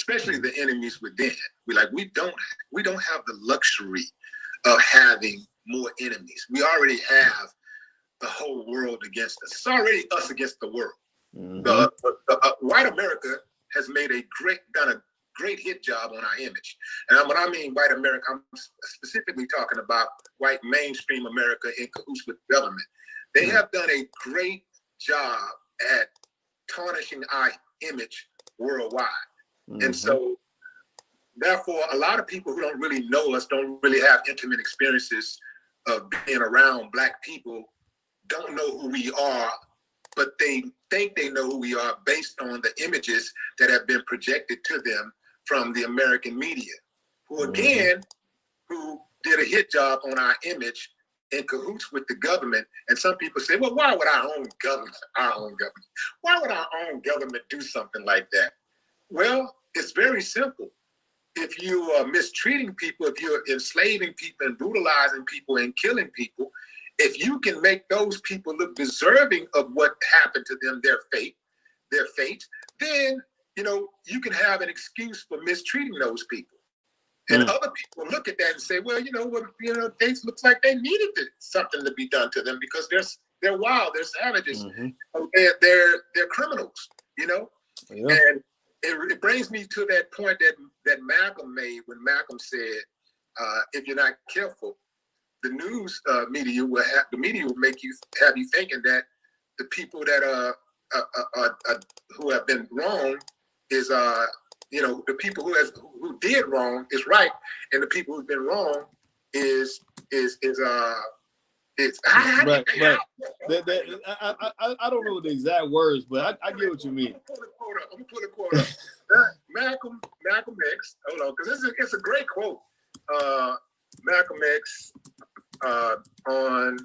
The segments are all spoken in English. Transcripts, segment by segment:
especially the enemies within. We don't have the luxury of having more enemies. We already have the whole world against us. It's already us against the world. Mm-hmm. White America has done a great hit job on our image. And when I mean white America, I'm specifically talking about white mainstream America in cahoots with government. They have done a great job at tarnishing our image worldwide. Mm-hmm. And so, therefore, a lot of people who don't really know us, don't really have intimate experiences of being around Black people, don't know who we are, but they think they know who we are based on the images that have been projected to them from the American media, who again, who did a hit job on our image in cahoots with the government. And some people say, well, why would our own government, why would our own government do something like that? Well, it's very simple. If you are mistreating people, if you're enslaving people and brutalizing people and killing people, if you can make those people look deserving of what happened to them, their fate, then, you can have an excuse for mistreating those people. And other people look at that and say, well, they looks like they needed something to be done to them because they're wild, they're savages, they're criminals, Yeah. And it brings me to that point that Malcolm made when Malcolm said, if you're not careful, the news media will have you thinking that the people that are who have been wrong is the people who did wrong is right, and the people who've been wrong is right. I don't know the exact words, but I get what you mean. I'm gonna put a quote up. Malcolm X. Hold on, because it's a great quote. Malcolm X on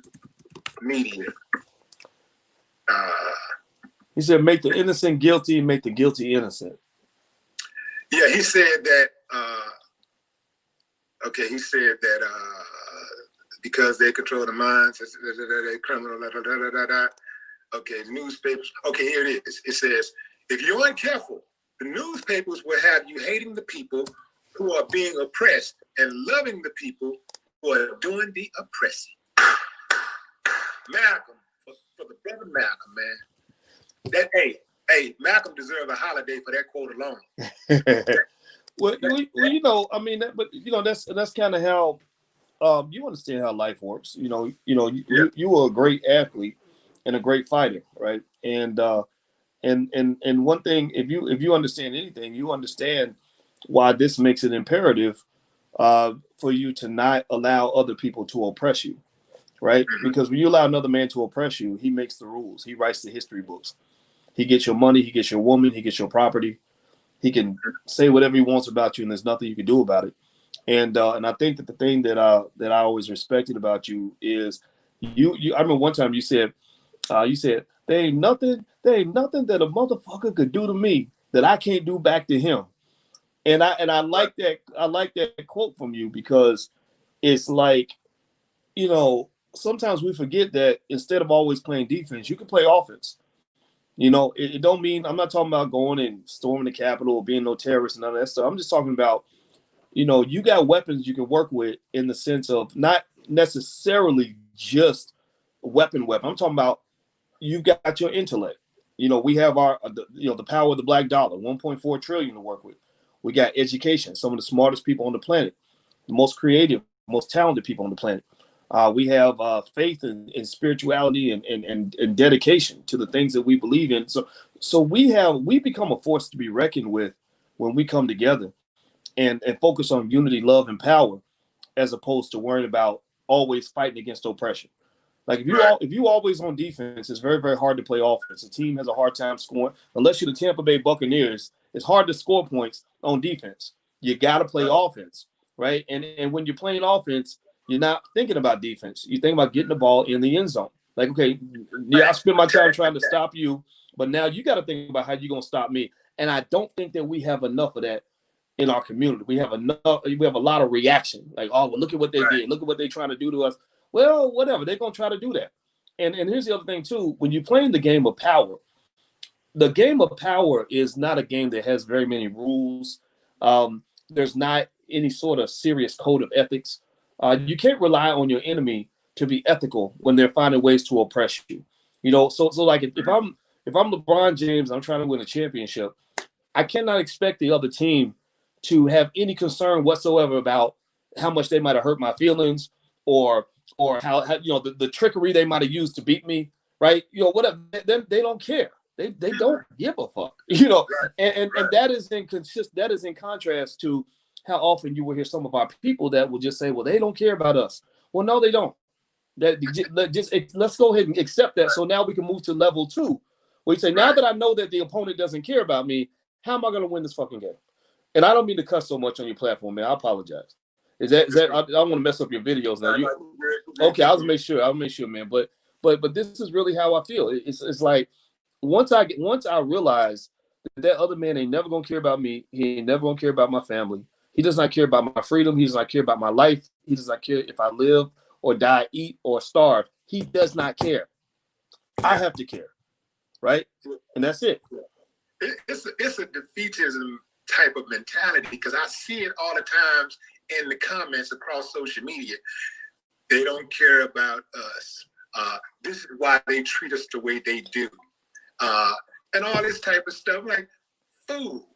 media. He said, "Make the innocent guilty, make the guilty innocent." Yeah, he said that. He said that because they control the minds, they're criminal. Okay, newspapers. Okay, here it is. It says, if you're uncareful, the newspapers will have you hating the people who are being oppressed and loving the people who are doing the oppressing. Malcolm, for the brother Malcolm, man. That Malcolm deserves a holiday for that quote alone. That's kind of how you understand how life works. You were a great athlete and a great fighter, right? And one thing, if you understand anything, you understand why this makes it imperative for you to not allow other people to oppress you, right? Because when you allow another man to oppress you, he makes the rules. He writes the history books. He gets your money. He gets your woman. He gets your property. He can say whatever he wants about you, and there's nothing you can do about it. And I think that the thing that I always respected about you is you. I remember one time you said there ain't nothing that a motherfucker could do to me that I can't do back to him. And I like that. I like that quote from you because it's like, sometimes we forget that instead of always playing defense, you can play offense. It don't mean, I'm not talking about going and storming the Capitol or being no terrorist and none of that stuff. I'm just talking about, you got weapons you can work with in the sense of not necessarily just weapon. I'm talking about you got your intellect. We have the power of the black dollar, 1.4 trillion to work with. We got education, some of the smartest people on the planet, the most creative, most talented people on the planet. We have faith and spirituality and dedication to the things that we believe in. So we become a force to be reckoned with when we come together and focus on unity, love, and power, as opposed to worrying about always fighting against oppression. Like if you always on defense, it's very, very hard to play offense. A team has a hard time scoring. Unless you're the Tampa Bay Buccaneers, it's hard to score points on defense. You got to play offense, right? And when you're playing offense, you're not thinking about defense. You think about getting the ball in the end zone. Like, okay, I spend my time trying to stop you, but now you got to think about how you're going to stop me. And I don't think that we have enough of that in our community. We have a lot of reaction. Like, oh, well, look at what they did. Look at what they're trying to do to us. Well, whatever. They're going to try to do that. And here's the other thing, too. When you're playing the game of power, the game of power is not a game that has very many rules. There's not any sort of serious code of ethics. You can't rely on your enemy to be ethical when they're finding ways to oppress you. So like if I'm LeBron James, I'm trying to win a championship, I cannot expect the other team to have any concern whatsoever about how much they might have hurt my feelings or how the trickery they might have used to beat me, right? Whatever. They don't care. They don't give a fuck. And that is in contrast to how often you will hear some of our people that will just say, well, they don't care about us. Well, no, they don't. Let's go ahead and accept that. So now we can move to level 2, where you say, now that I know that the opponent doesn't care about me, how am I going to win this fucking game? And I don't mean to cuss so much on your platform, man. I apologize. Is that I don't want to mess up your videos now. Okay, I'll make sure, man. But this is really how I feel. It's like once I realize that other man ain't never gonna care about me. He ain't never gonna care about my family. He does not care about my freedom. He does not care about my life. He does not care if I live or die, eat or starve. He does not care. I have to care, right? And that's it. It's a defeatism type of mentality, because I see it all the times in the comments across social media. They don't care about us. This is why they treat us the way they do. And all this type of stuff. Like, fool.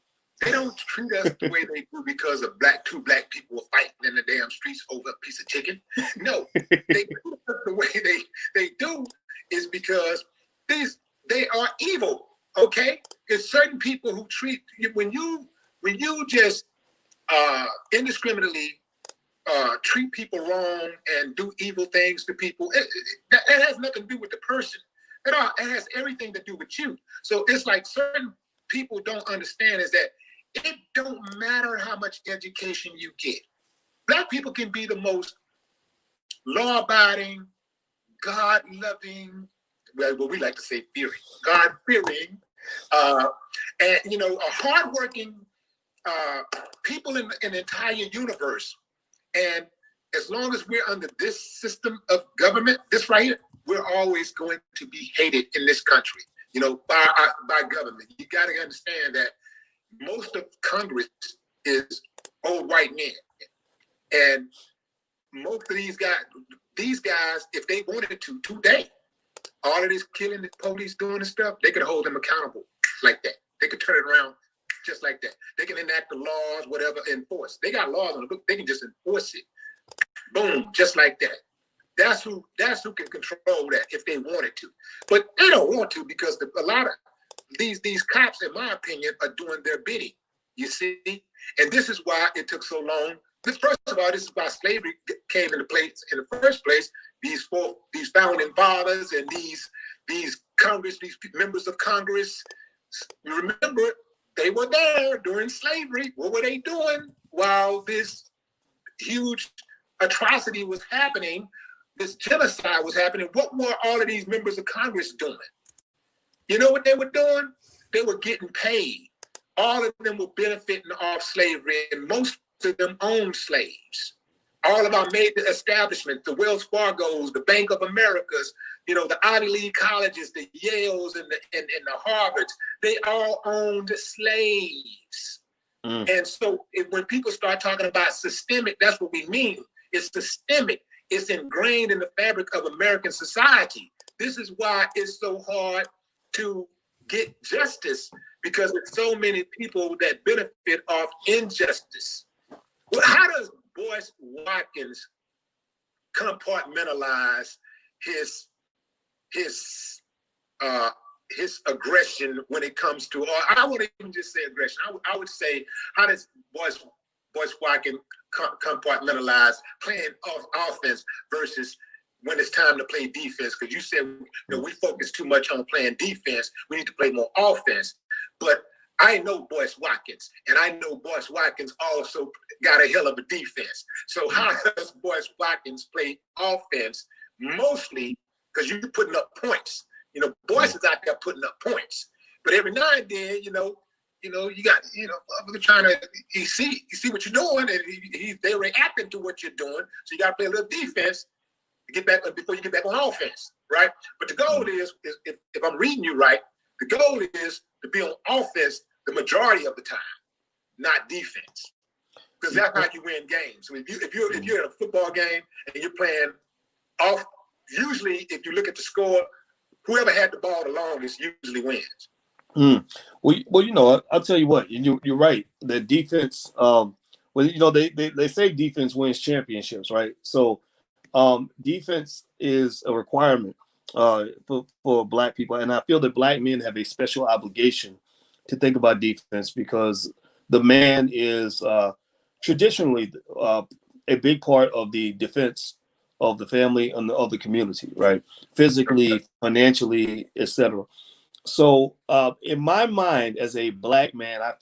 They don't treat us the way they do because of two black people were fighting in the damn streets over a piece of chicken. No, they treat us the way they do is because they are evil. Okay, there's certain people who treat you when you just indiscriminately treat people wrong and do evil things to people. That has nothing to do with the person at all. It has everything to do with you. So it's like certain people don't understand is that it don't matter how much education you get. Black people can be the most law-abiding, God-loving, what we like to say, fearing, God-fearing, and a hardworking people in the entire universe. And as long as we're under this system of government, this right here, we're always going to be hated in this country, by government. You got to understand that most of Congress is old white men, and most of these guys, if they wanted to today, all of this killing, the police doing this stuff, they could hold them accountable like that. They could turn it around just like that. They can enact the laws, whatever, enforce. They got laws on the book. They can just enforce it. Boom, just like that. That's who can control that if they wanted to. But they don't want to, because a lot of these cops, in my opinion, are doing their bidding. You see? And this is why it took so long. First of all, this is why slavery came into place in the first place. These founding fathers and these Congress, these members of Congress, remember, they were there during slavery. What were they doing while this huge atrocity was happening? This genocide was happening. What were all of these members of Congress doing? You know what they were doing? They were getting paid. All of them were benefiting off slavery, and most of them owned slaves. All of our major establishments, the Wells Fargos, the Bank of Americas, the Ivy League colleges, the Yales and the Harvards, they all owned slaves. And so when people start talking about systemic, that's what we mean. It's systemic. It's ingrained in the fabric of American society. This is why it's so hard to get justice, because there's so many people that benefit off injustice. Well, how does Boyce Watkins compartmentalize his aggression when it comes to, or I wouldn't even just say aggression. I would say, how does Boyce Watkins compartmentalize playing offense versus when it's time to play defense? Because you said we focus too much on playing defense. We need to play more offense. But I know Boyce Watkins, and I know Boyce Watkins also got a hell of a defense. So how does Boyce Watkins play offense? Mostly because you're putting up points. Boyce is out there putting up points. But every now and then, you got, trying to, you see what you're doing, and they're reacting to what you're doing. So you got to play a little defense to get back before you get back on offense, right? But the goal is if I'm reading you right, the goal is to be on offense the majority of the time, not defense, because that's how you win games. So if you're in a football game and you're playing off, usually if you look at the score, whoever had the ball the longest usually wins. Well, I'll tell you what. You're right. The defense. They say defense wins championships, right? So, defense is a requirement for Black people, and I feel that Black men have a special obligation to think about defense because the man is traditionally a big part of the defense of the family and of the community, right? Physically, financially, etc. So, in my mind, as a Black man, I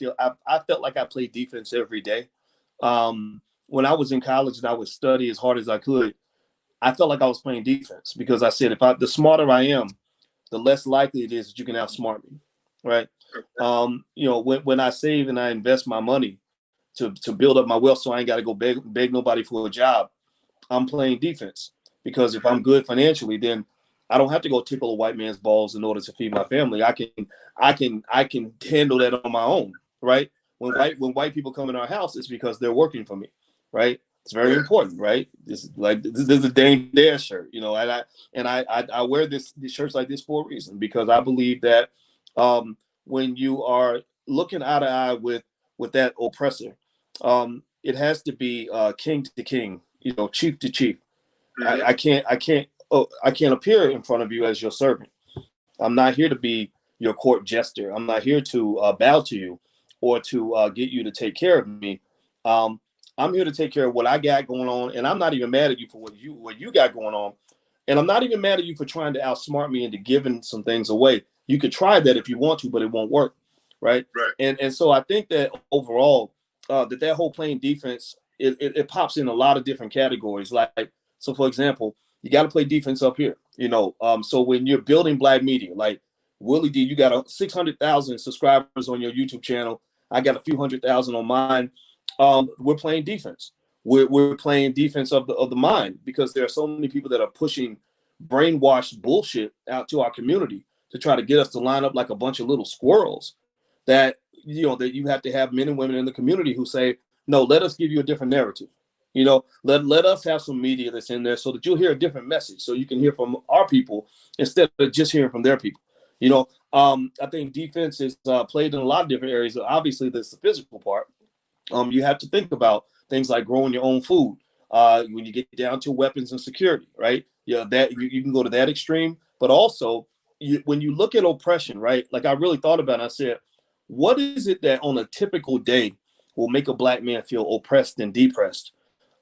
felt like I played defense every day. When I was in college and I would study as hard as I could, I felt like I was playing defense because I said, the smarter I am, the less likely it is that you can outsmart me, right? When I save and I invest my money to build up my wealth, so I ain't got to go beg nobody for a job, I'm playing defense because if I'm good financially, then I don't have to go tickle a white man's balls in order to feed my family. I can handle that on my own, right? When white people come in our house, it's because they're working for me, right? It's very important, right? This is a Dame Dare shirt, and I wear these shirts like this for a reason because I believe that when you are looking eye to eye with that oppressor, it has to be king to king, chief to chief. Mm-hmm. I can't appear in front of you as your servant. I'm not here to be your court jester. I'm not here to bow to you or to get you to take care of me. I'm here to take care of what I got going on, and I'm not even mad at you for what you got going on, and I'm not even mad at you for trying to outsmart me into giving some things away. You could try that if you want to, but it won't work, right? And so I think that overall, that whole playing defense, it pops in a lot of different categories. Like, so for example, you got to play defense up here, So when you're building Black media, like Willie D, you got 600,000 subscribers on your YouTube channel. I got a few 100,000 on mine. We're playing defense. We're playing defense of the mind because there are so many people that are pushing brainwashed bullshit out to our community to try to get us to line up like a bunch of little squirrels. That you have to have men and women in the community who say, no, let us give you a different narrative. Let us have some media that's in there so that you'll hear a different message, so you can hear from our people instead of just hearing from their people. I think defense is played in a lot of different areas. Obviously, there's the physical part. You have to think about things like growing your own food. When you get down to weapons and security, right? That you can go to that extreme, but also when you look at oppression, right? Like I really thought about it. I said, what is it that on a typical day will make a Black man feel oppressed and depressed?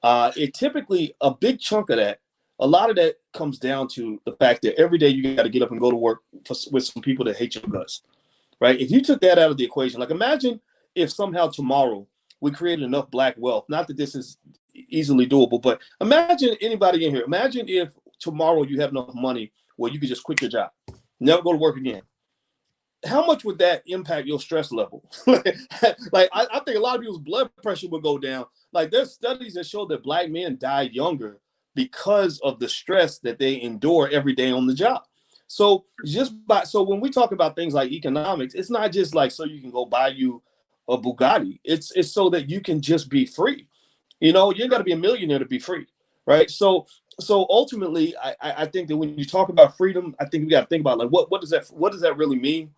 It typically, a big chunk of that, a lot of that comes down to the fact that every day you got to get up and go to work with some people that hate your guts, right? If you took that out of the equation, like imagine if somehow tomorrow we created enough Black wealth, not that this is easily doable, but imagine anybody in here, imagine if tomorrow you have enough money where you could just quit your job, never go to work again. How much would that impact your stress level? I think a lot of people's blood pressure would go down. Like there's studies that show that Black men die younger because of the stress that they endure every day on the job. So when we talk about things like economics, it's not just like so you can go buy you a Bugatti. It's so that you can just be free. You ain't got to be a millionaire to be free, right? So ultimately, I think that when you talk about freedom, I think we got to think about like what does that really mean?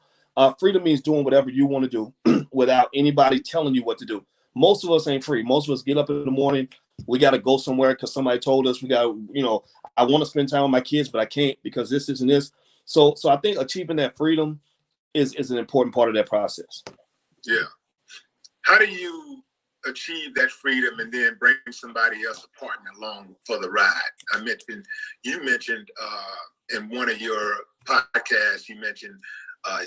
Freedom means doing whatever you want to do without anybody telling you what to do. Most of us ain't free. Most of us get up in the morning. We got to go somewhere because somebody told us we got to, I want to spend time with my kids, but I can't because this and this. So I think achieving that freedom is an important part of that process. Yeah. How do you achieve that freedom and then bring somebody else, a partner, along for the ride? You mentioned in one of your podcasts, you mentioned I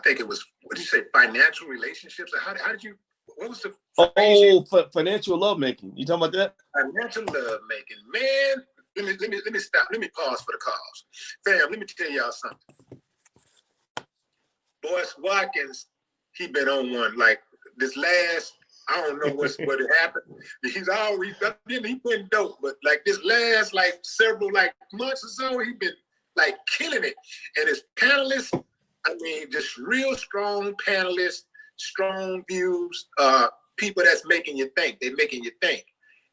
think it was, what did you say, financial relationships? How did you, what was the financial lovemaking? You talking about that? Financial lovemaking, man. Let me stop. Let me pause for the cause. Fam, let me tell y'all something. Boyce Watkins, he been on one like this last, I don't know what happened. He's always he been dope, but like this last like several like months or so, he been like killing it. And his panelists, I mean, just real strong panelists, strong views, people that's making you think. They're making you think.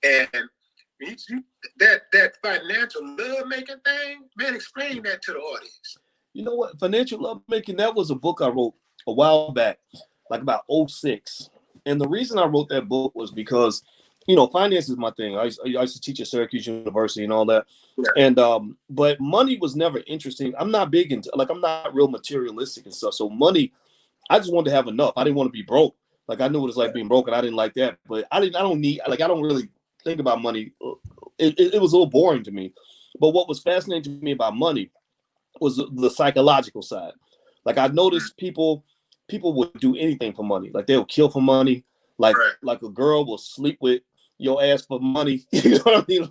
And that financial love making thing, man, explain that to the audience. You know what? Financial Lovemaking, that was a book I wrote a while back, like about '06. And the reason I wrote that book was because, finance is my thing. I used to teach at Syracuse University and all that. Yeah. And but money was never interesting. I'm not big into, like, I'm not real materialistic and stuff. So money, I just wanted to have enough. I didn't want to be broke. Like, I knew what it's like being broke, and I didn't like that. But I don't really think about money. It was a little boring to me. But what was fascinating to me about money was the psychological side. Like, I noticed people would do anything for money. Like, they'll kill for money. Like a girl will sleep with your ass for money. You know what I mean?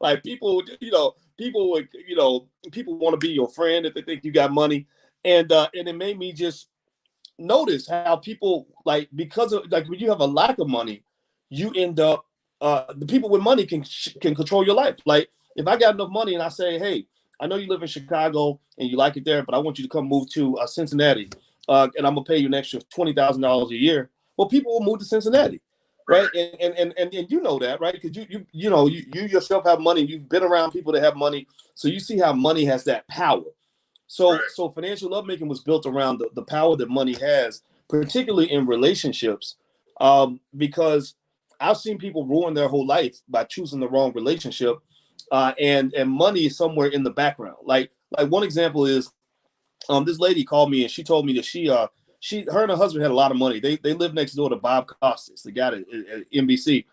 Like people, people would, people want to be your friend if they think you got money. And it made me just notice how people, like, because of, like, when you have a lack of money, you end up the people with money can control your life. Like, if I got enough money and I say, hey, I know you live in Chicago and you like it there, but I want you to come move to Cincinnati, and I'm gonna pay you an extra $20,000 a year. Well, people will move to Cincinnati, right? And you know that, right? Because you yourself have money. You've been around people that have money, so you see how money has that power. So financial lovemaking was built around the power that money has, particularly in relationships, because I've seen people ruin their whole life by choosing the wrong relationship, and money is somewhere in the background. Like one example is, this lady called me and she told me that her and her husband had a lot of money. They lived next door to Bob Costas, the guy at NBC,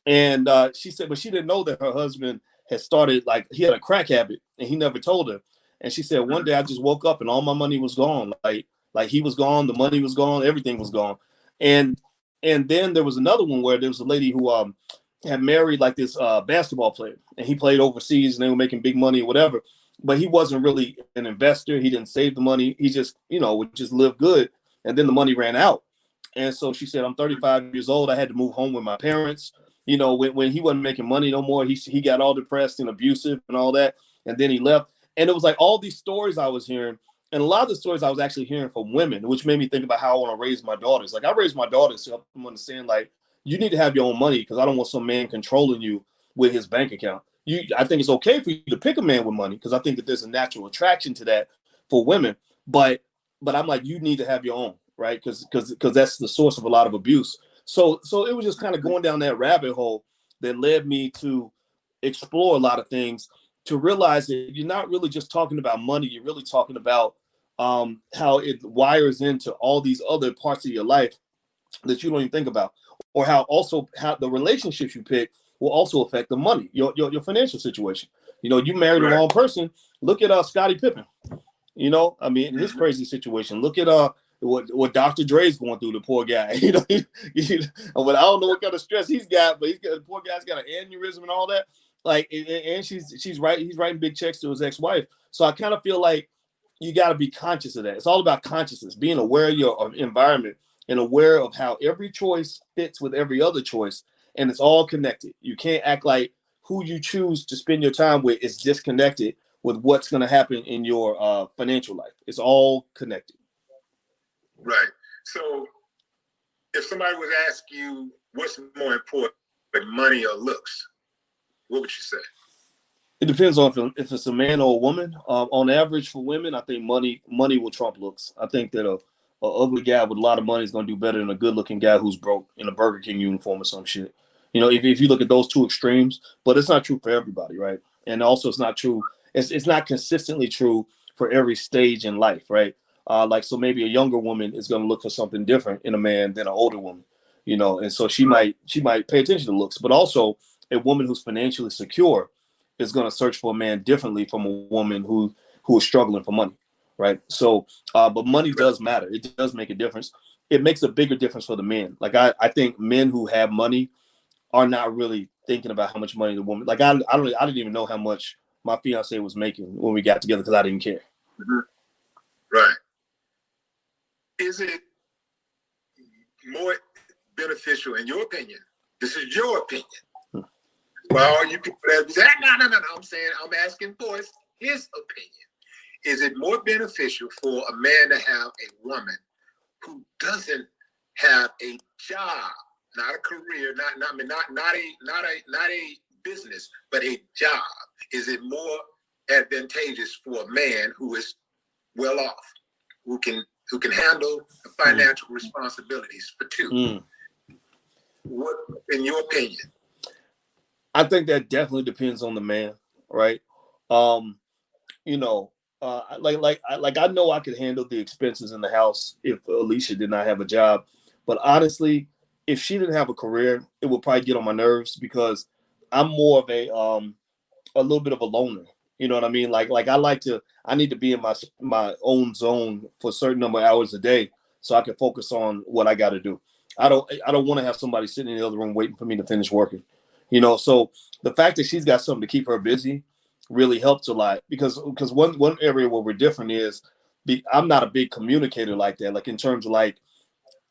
and she said, but she didn't know that her husband had started, like, he had a crack habit and he never told her. And she said, one day I just woke up and all my money was gone. Like he was gone, the money was gone, everything was gone. And then there was another one where there was a lady who had married, like, this basketball player, and he played overseas and they were making big money or whatever. But he wasn't really an investor. He didn't save the money. He just, would just live good. And then the money ran out. And so she said, I'm 35 years old. I had to move home with my parents. When he wasn't making money no more, he got all depressed and abusive and all that. And then he left. And it was like all these stories I was hearing. And a lot of the stories I was actually hearing from women, which made me think about how I want to raise my daughters. Like, I raised my daughters to help them understand, like, you need to have your own money, because I don't want some man controlling you with his bank account. I think it's okay for you to pick a man with money, because I think that there's a natural attraction to that for women. But I'm like, you need to have your own, right? Because that's the source of a lot of abuse. So it was just kind of going down that rabbit hole that led me to explore a lot of things, to realize that you're not really just talking about money. You're really talking about how it wires into all these other parts of your life that you don't even think about, or how the relationships you pick will also affect the money, your financial situation. You married the wrong person. Look at Scottie Pippen. I mean, his crazy situation. Look at what Dr. Dre's going through, the poor guy. But I don't know what kind of stress he's got, but the poor guy's got an aneurysm and all that. Like, and he's writing big checks to his ex-wife. So I kind of feel like you got to be conscious of that. It's all about consciousness, being aware of your environment and aware of how every choice fits with every other choice, and it's all connected. You can't act like who you choose to spend your time with is disconnected with what's going to happen in your financial life. It's all connected. Right. So if somebody would ask you what's more important, money or looks, what would you say? It depends on if it's a man or a woman. On average, for women, I think money will trump looks. I think that a ugly guy with a lot of money is going to do better than a good-looking guy who's broke in a Burger King uniform or some shit. If you look at those two extremes, but it's not true for everybody, right? And also, it's not true. It's not consistently true for every stage in life, right? So maybe a younger woman is going to look for something different in a man than an older woman, and so she might pay attention to looks, but also a woman who's financially secure is going to search for a man differently from a woman who is struggling for money, right? So, but money does matter. It does make a difference. It makes a bigger difference for the men. Like, I think men who have money are not really thinking about how much money the woman. Like, I didn't even know how much my fiance was making when we got together, because I didn't care. Mm-hmm. Right. Is it more beneficial, in your opinion? This is your opinion. Well, you people that say, no. I'm asking Boyce his opinion. Is it more beneficial for a man to have a woman who doesn't have a job, not a career, not a business, but a job? Is it more advantageous for a man who is well off, who can handle the financial responsibilities for two? What, in your opinion? I think that definitely depends on the man, right? You know, I know I could handle the expenses in the house if Alicia did not have a job, but honestly, if she didn't have a career, it would probably get on my nerves because I'm more of a little bit of a loner. You know what I mean? I need to be in my own zone for a certain number of hours a day so I can focus on what I got to do. I don't want to have somebody sitting in the other room waiting for me to finish working. So the fact that she's got something to keep her busy really helps a lot because one area where we're different is I'm not a big communicator like that. Like in terms of I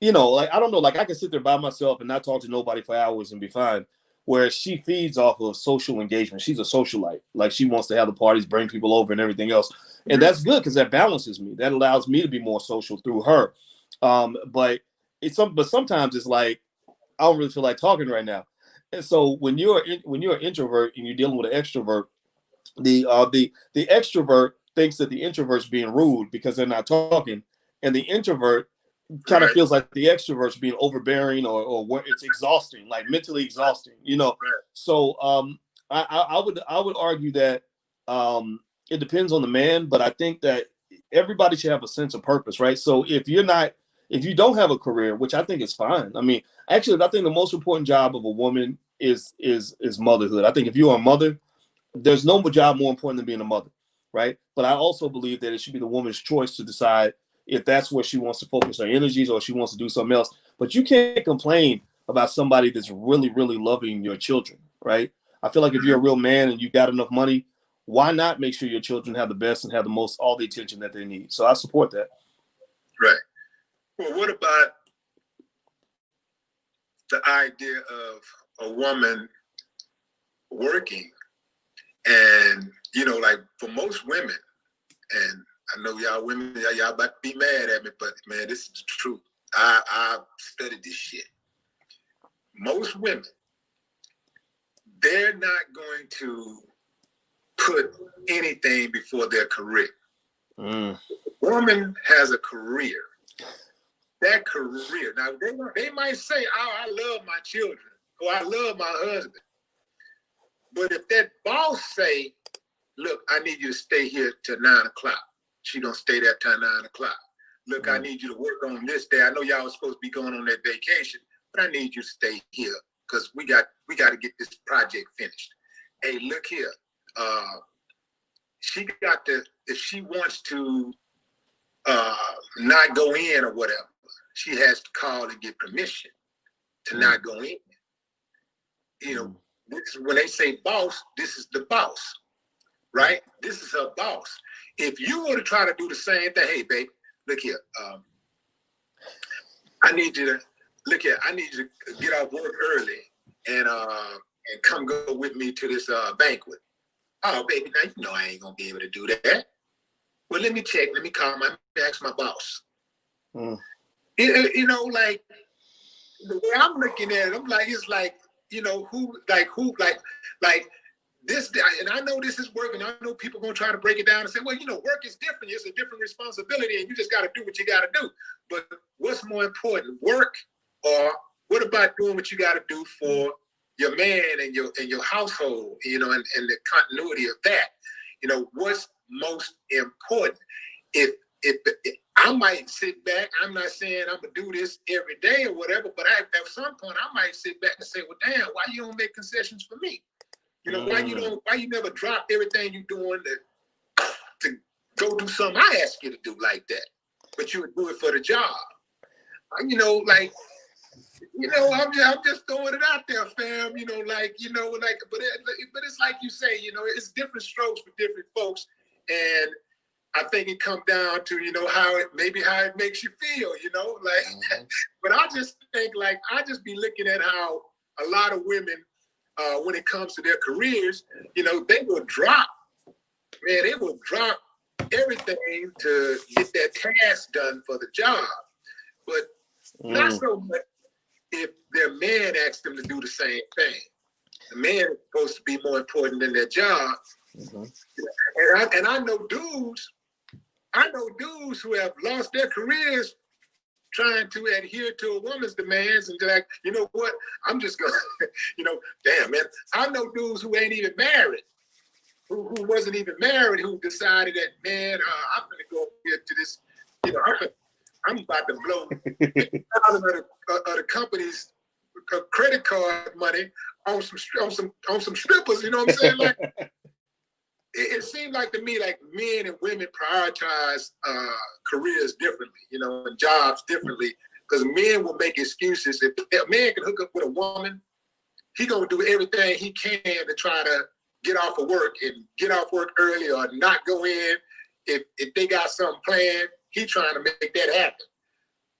don't know, like I can sit there by myself and not talk to nobody for hours and be fine. Whereas she feeds off of social engagement. She's a socialite. Like she wants to have the parties, bring people over and everything else. And that's good because that balances me. That allows me to be more social through her. But sometimes it's like I don't really feel like talking right now. And so when you're an introvert and you're dealing with an extrovert, the extrovert thinks that the introvert's being rude because they're not talking, and the introvert kind of feels like the extrovert's being overbearing or it's exhausting, like mentally exhausting, So I would argue that it depends on the man, but I think that everybody should have a sense of purpose, right? So if you don't have a career, which I think is fine. I mean, actually, I think the most important job of a woman is motherhood. I think if you're a mother, there's no job more important than being a mother, right? But I also believe that it should be the woman's choice to decide if that's where she wants to focus her energies or she wants to do something else. But you can't complain about somebody that's really, really loving your children, right? I feel like if you're a real man and you got enough money, why not make sure your children have the best and have all the attention that they need? So I support that. Right. Well, what about the idea of a woman working and, like for most women, and I know y'all women, y'all about to be mad at me, but man, this is the truth. I studied this shit. Most women, they're not going to put anything before their career. A woman has a career. That career. Now, they might say, oh, I love my children, or I love my husband. But if that boss say, look, I need you to stay here till 9 o'clock. She don't stay there till 9 o'clock. Look, I need you to work on this day. I know y'all was supposed to be going on that vacation, but I need you to stay here because we got to get this project finished. Hey, look here. She got to, if she wants to not go in or whatever, she has to call and get permission to not go in. This is when they say boss, this is the boss, right? This is her boss. If you were to try to do the same thing, hey, babe, look here. I need you to get off work early and come go with me to this banquet. Oh, baby, now you know I ain't gonna be able to do that. Well, let me check. Let me call ask my boss. Like the way I'm looking at it, I'm like, it's like, who this, and I know this is work, and I know people gonna try to break it down and say, well, work is different. It's a different responsibility, and you just got to do what you got to do. But what's more important, work, or what about doing what you got to do for your man and your household, and the continuity of that? What's most important? If I might sit back, I'm not saying I'm gonna do this every day or whatever, but at some point I might sit back and say, well, damn, why you don't make concessions for me? Why you never drop everything you're doing to go do something I ask you to do like that, but you would do it for the job. I'm just throwing it out there, fam. But it's like you say, it's different strokes for different folks, and I think it comes down to how it makes you feel, But I just think I just be looking at how a lot of women, when it comes to their careers, they will drop everything to get their task done for the job. But Not so much if their man asks them to do the same thing. The man is supposed to be more important than their job. And I know dudes who have lost their careers trying to adhere to a woman's demands and like, you know what, I'm just gonna, damn man. I know dudes who ain't even married, who wasn't even married, who decided that, man, I'm gonna go up here to this, I'm about to blow out of the company's credit card money on some strippers, you know what I'm saying? Like it seemed like to me like men and women prioritize careers differently, and jobs differently, because men will make excuses. If a man can hook up with a woman, he gonna do everything he can to try to get off of work and get off work early or not go in. If they got something planned, he trying to make that happen.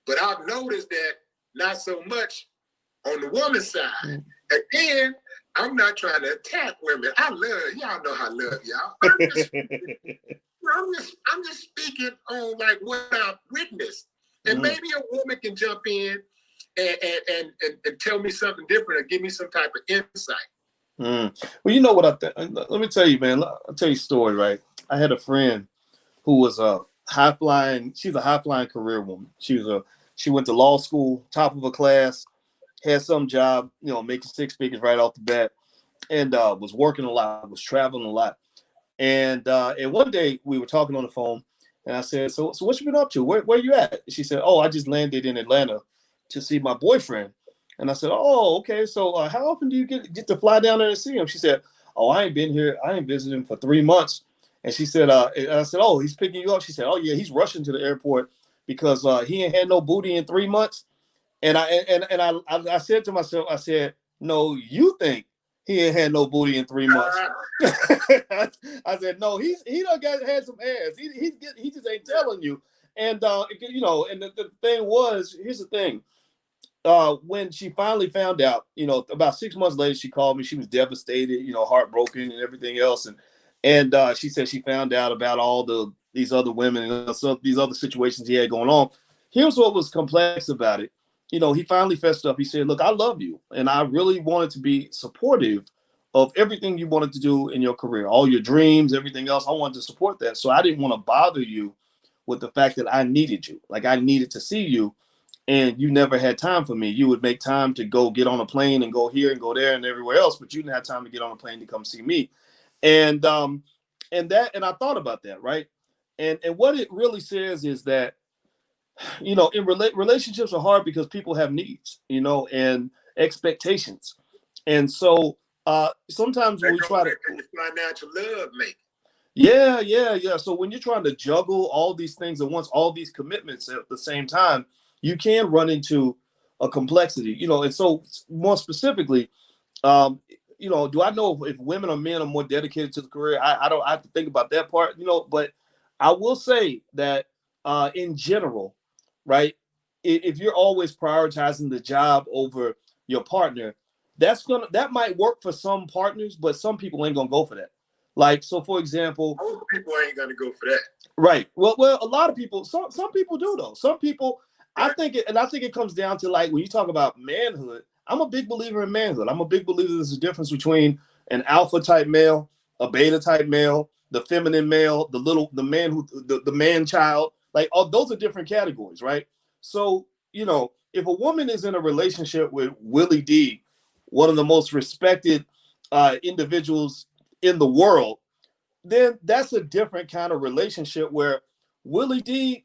But I've noticed that not so much on the woman's side. Again, I'm not trying to attack women. I love y'all. Know I love y'all. I'm just speaking on like what I've witnessed, and maybe a woman can jump in and tell me something different or give me some type of insight. Well, you know what I think. Let me tell you, man. I'll tell you a story. Right, I had a friend who was a high flying. She's a high flying career woman. She went to law school, top of her class. Had some job, making 6 figures right off the bat, and was working a lot, was traveling a lot. And one day we were talking on the phone, and I said, so what you been up to? Where you at? She said, oh, I just landed in Atlanta to see my boyfriend. And I said, oh, okay. So how often do you get to fly down there and see him? She said, oh, I ain't been here. I ain't visited him for 3 months. And she said, and I said, oh, he's picking you up. She said, oh yeah, he's rushing to the airport because he ain't had no booty in 3 months. And I said to myself, I said, no, you think he ain't had no booty in 3 months. I said, no, he done had some ass. He just ain't telling you. And and the thing was, here's the thing. When she finally found out, about 6 months later, she called me. She was devastated, heartbroken and everything else. And she said she found out about all these other women and these other situations he had going on. Here's what was complex about it. He finally fessed up. He said, look, I love you. And I really wanted to be supportive of everything you wanted to do in your career, all your dreams, everything else. I wanted to support that. So I didn't want to bother you with the fact that I needed you. Like I needed to see you and you never had time for me. You would make time to go get on a plane and go here and go there and everywhere else, but you didn't have time to get on a plane to come see me. And I thought about that. Right. And what it really says is that, relationships are hard because people have needs, and expectations. And so sometimes when we try to financial love make. Yeah. So when you're trying to juggle all these things at once, all these commitments at the same time, you can run into a complexity, and so more specifically, do I know if women or men are more dedicated to the career? I don't have to think about that part, but I will say that in general, right? If you're always prioritizing the job over your partner, that might work for some partners, but some people ain't gonna go for that. Like, so for example, most people ain't gonna go for that. Right. Well, a lot of people, some people do though. Some people, I think it comes down to like when you talk about manhood. I'm a big believer in manhood. I'm a big believer there's a difference between an alpha type male, a beta type male, the feminine male, the man the man child. Like, those are different categories, right? So, if a woman is in a relationship with Willie D, one of the most respected individuals in the world, then that's a different kind of relationship where Willie D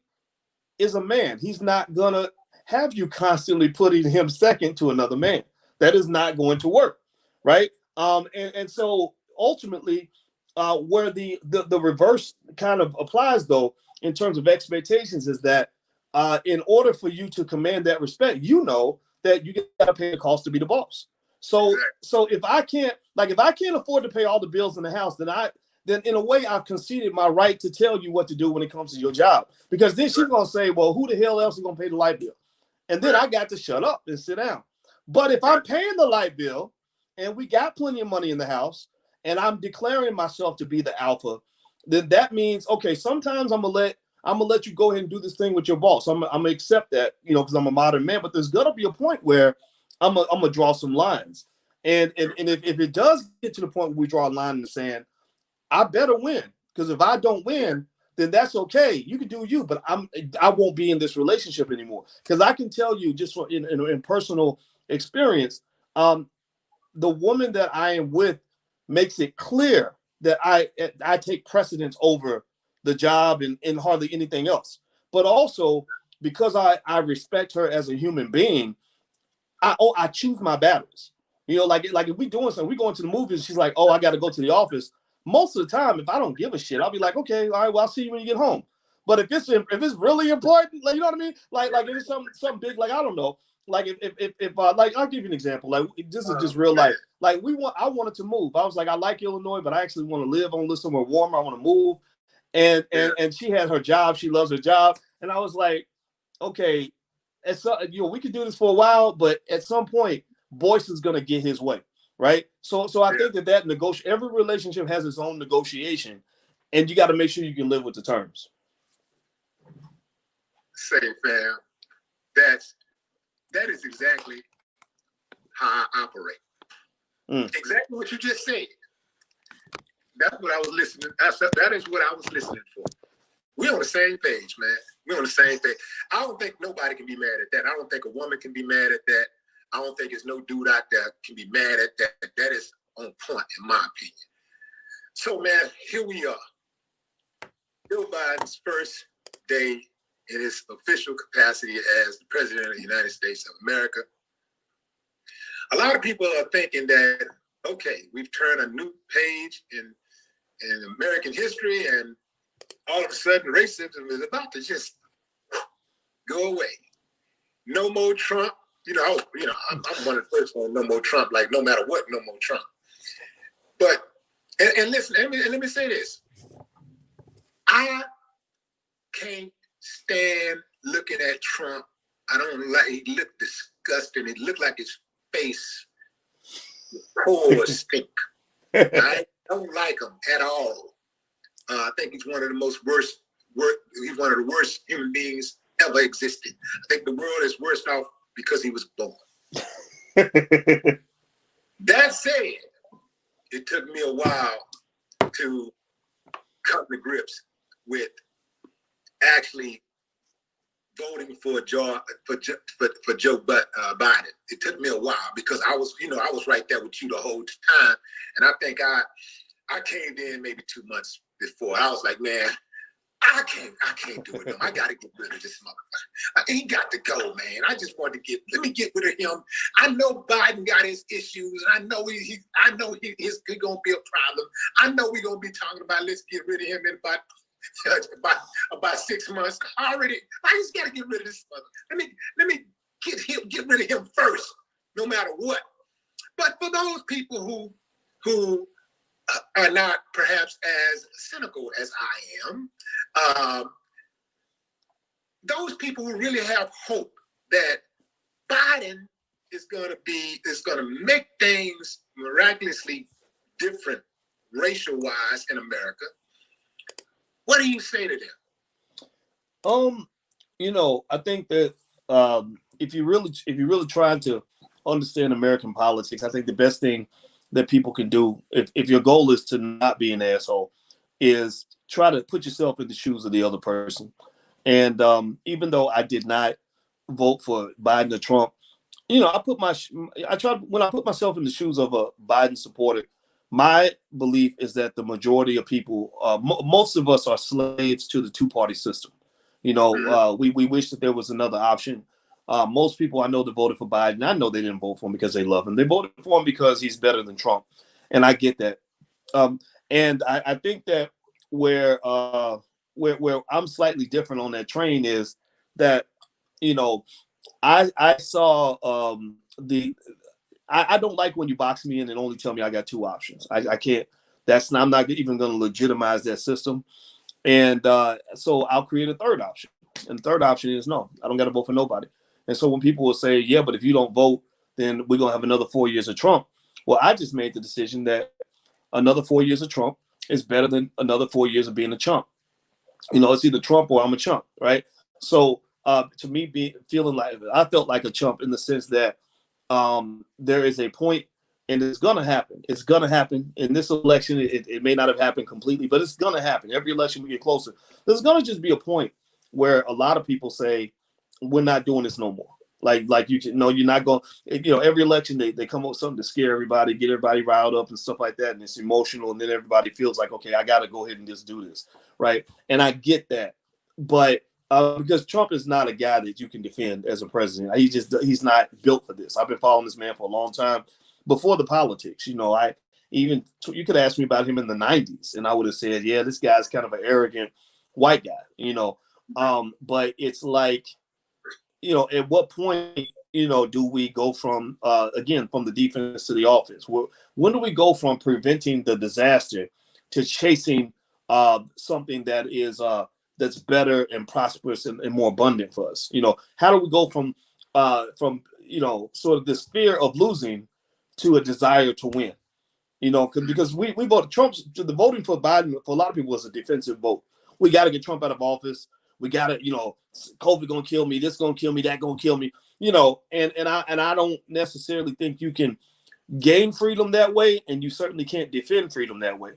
is a man. He's not going to have you constantly putting him second to another man. That is not going to work, right? And so ultimately, where the reverse kind of applies, though, in terms of expectations, is that in order for you to command that respect, that you got to pay the cost to be the boss. So if I can't afford to pay all the bills in the house, then in a way I've conceded my right to tell you what to do when it comes to your job. Because then she's gonna say, well, who the hell else is gonna pay the light bill? And then I got to shut up and sit down. But if I'm paying the light bill and we got plenty of money in the house and I'm declaring myself to be the alpha, then that means, okay, sometimes I'm gonna let I'm gonna let you go ahead and do this thing with your boss. I'm gonna accept that, you know, because I'm a modern man. But there's gonna be a point where I'm gonna draw some lines, and if it does get to the point where we draw a line in the sand, I better win. Because if I don't win, then that's okay. You can do you, but I won't be in this relationship anymore. Because I can tell you just in personal experience, the woman that I am with makes it clear that I take precedence over the job and hardly anything else. But also because I respect her as a human being, I choose my battles. You know, like if we doing something, we going to the movies. She's like, oh, I got to go to the office. Most of the time, if I don't give a shit, I'll be like, okay, all right, well, I'll see you when you get home. But if it's really important, like, you know what I mean? Like if it's something big, like I don't know, like if like I'll give you an example. Like this is just real life. Like I wanted to move. I was like, I like Illinois, but I actually want to live. I want to live somewhere warmer. I want to move. And she had her job. She loves her job. And I was like, okay, we could do this for a while, but at some point, Boyce is gonna get his way, right? So I think that every relationship has its own negotiation, and you got to make sure you can live with the terms. Say, fam, that is exactly how I operate. Exactly what you just said. That's what I was listening. That is what I was listening for. We're on the same page, man. We're on the same page. I don't think nobody can be mad at that. I don't think a woman can be mad at that. I don't think there's no dude out there can be mad at that. That is on point, in my opinion. So, man, here we are. Joe Biden's first day in his official capacity as the President of the United States of America. A lot of people are thinking that, okay, we've turned a new page in American history, and all of a sudden racism is about to just go away. No more Trump. I'm one of the first ones, no more Trump, like no matter what, no more Trump. But, and listen, let me say this. I can't stand looking at Trump. I don't like, he looked disgusting. It looked like his face pores stink. I don't like him at all. I think he's one of the he's one of the worst human beings ever existed. I think the world is worse off because he was born. That said, it took me a while to come to grips with actually voting for Joe Biden. It took me a while because I was right there with you the whole time, and I think I came in maybe 2 months before. I was like, man, I can't do it. No. I got to get rid of this motherfucker. He got to go, man. I just want to let me get rid of him. I know Biden got his issues. I know he's gonna be a problem. I know we're gonna be talking about let's get rid of him in about 6 months. I just got to get rid of this mother. Let me get rid of him first, no matter what. But for those people who are not perhaps as cynical as I am, those people who really have hope that Biden is going to make things miraculously different racial-wise in America. What do you say to them? I think that if you're really trying to understand American politics, I think the best thing that people can do, if your goal is to not be an asshole, is try to put yourself in the shoes of the other person. And even though I did not vote for Biden or Trump, when I put myself in the shoes of a Biden supporter, my belief is that the majority of people, most of us are slaves to the two-party system. We wish that there was another option. Most people I know that voted for Biden, I know they didn't vote for him because they love him. They voted for him because he's better than Trump. And I get that. And I think that where I'm slightly different on that train is that, I saw I don't like when you box me in and only tell me I got two options. I can't. I'm not even going to legitimize that system. And so I'll create a third option. And the third option is no, I don't got to vote for nobody. And so when people will say, yeah, but if you don't vote, then we're going to have another 4 years of Trump. Well, I just made the decision that another 4 years of Trump is better than another 4 years of being a chump. It's either Trump or I'm a chump, right? So to me, feeling like I felt like a chump in the sense that there is a point, and it's gonna happen. It's gonna happen in this election. It may not have happened completely, but it's gonna happen. Every election we get closer, there's gonna just be a point where a lot of people say, "We're not doing this no more." Like you're not going. Every election they come up with something to scare everybody, get everybody riled up and stuff like that, and it's emotional, and then everybody feels like, okay, I got to go ahead and just do this, right? And I get that, but because Trump is not a guy that you can defend as a president. He's not built for this. I've been following this man for a long time before the politics. You could ask me about him in the 90s, and I would have said, yeah, this guy's kind of an arrogant white guy. But it's like, at what point, do we go from, again, from the defense to the offense? When do we go from preventing the disaster to chasing something that is that's better and prosperous and more abundant for us? How do we go from sort of this fear of losing to a desire to win? Because we voted the voting for Biden for a lot of people was a defensive vote. We got to get Trump out of office. We got to, COVID gonna kill me. This gonna kill me. That gonna kill me. And I don't necessarily think you can gain freedom that way, and you certainly can't defend freedom that way.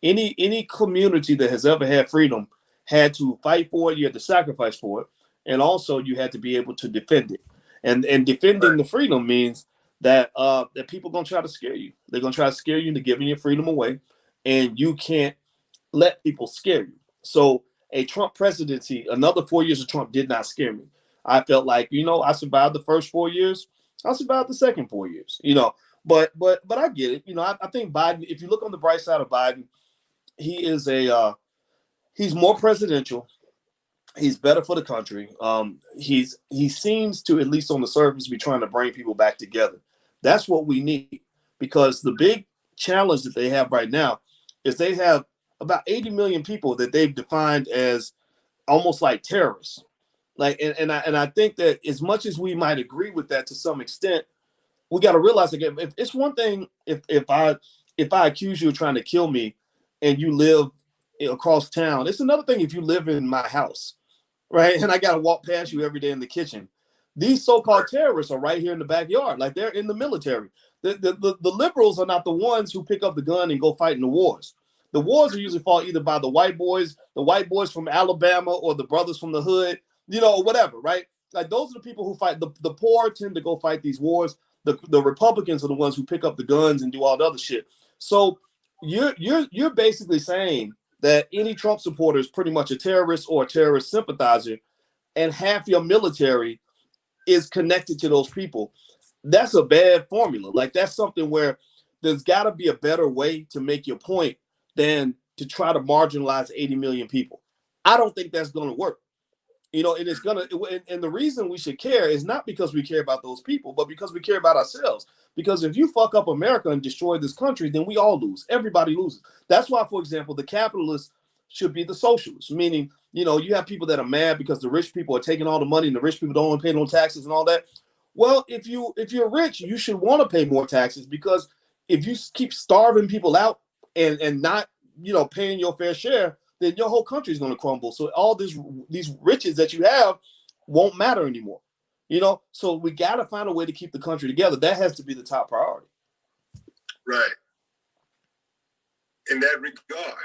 Any community that has ever had freedom had to fight for it. You had to sacrifice for it, and also you had to be able to defend it. And defending the freedom means that that people are gonna try to scare you. They're gonna try to scare you into giving your freedom away, and you can't let people scare you. So a Trump presidency, another 4 years of Trump did not scare me. I felt like, I survived the first 4 years. I survived the second 4 years, but I get it. I think Biden, if you look on the bright side of Biden, he is he's more presidential. He's better for the country. He seems to, at least on the surface, be trying to bring people back together. That's what we need, because the big challenge that they have right now is they have about 80 million people that they've defined as almost like terrorists. And I think that as much as we might agree with that to some extent, we got to realize, again, if it's one thing if I accuse you of trying to kill me and you live across town, it's another thing if you live in my house, right? And I got to walk past you every day in the kitchen. These so-called terrorists are right here in the backyard, like they're in the military. The liberals are not the ones who pick up the gun and go fight in the wars. The wars are usually fought either by the white boys from Alabama, or the brothers from the hood, whatever, right? Like, those are the people who fight. The poor tend to go fight these wars. The Republicans are the ones who pick up the guns and do all the other shit. So you're basically saying that any Trump supporter is pretty much a terrorist or a terrorist sympathizer, and half your military is connected to those people. That's a bad formula. Like, that's something where there's got to be a better way to make your point than to try to marginalize 80 million people. I don't think that's going to work. And it's going to, and the reason we should care is not because we care about those people, but because we care about ourselves. Because if you fuck up America and destroy this country, then we all lose. Everybody loses. That's why, for example, the capitalists should be the socialists, meaning, you have people that are mad because the rich people are taking all the money and the rich people don't want to pay no taxes and all that. Well, if you're rich, you should want to pay more taxes, because if you keep starving people out and not, paying your fair share, then your whole country is going to crumble. So all these riches that you have won't matter anymore. So we got to find a way to keep the country together. That has to be the top priority. Right. In that regard,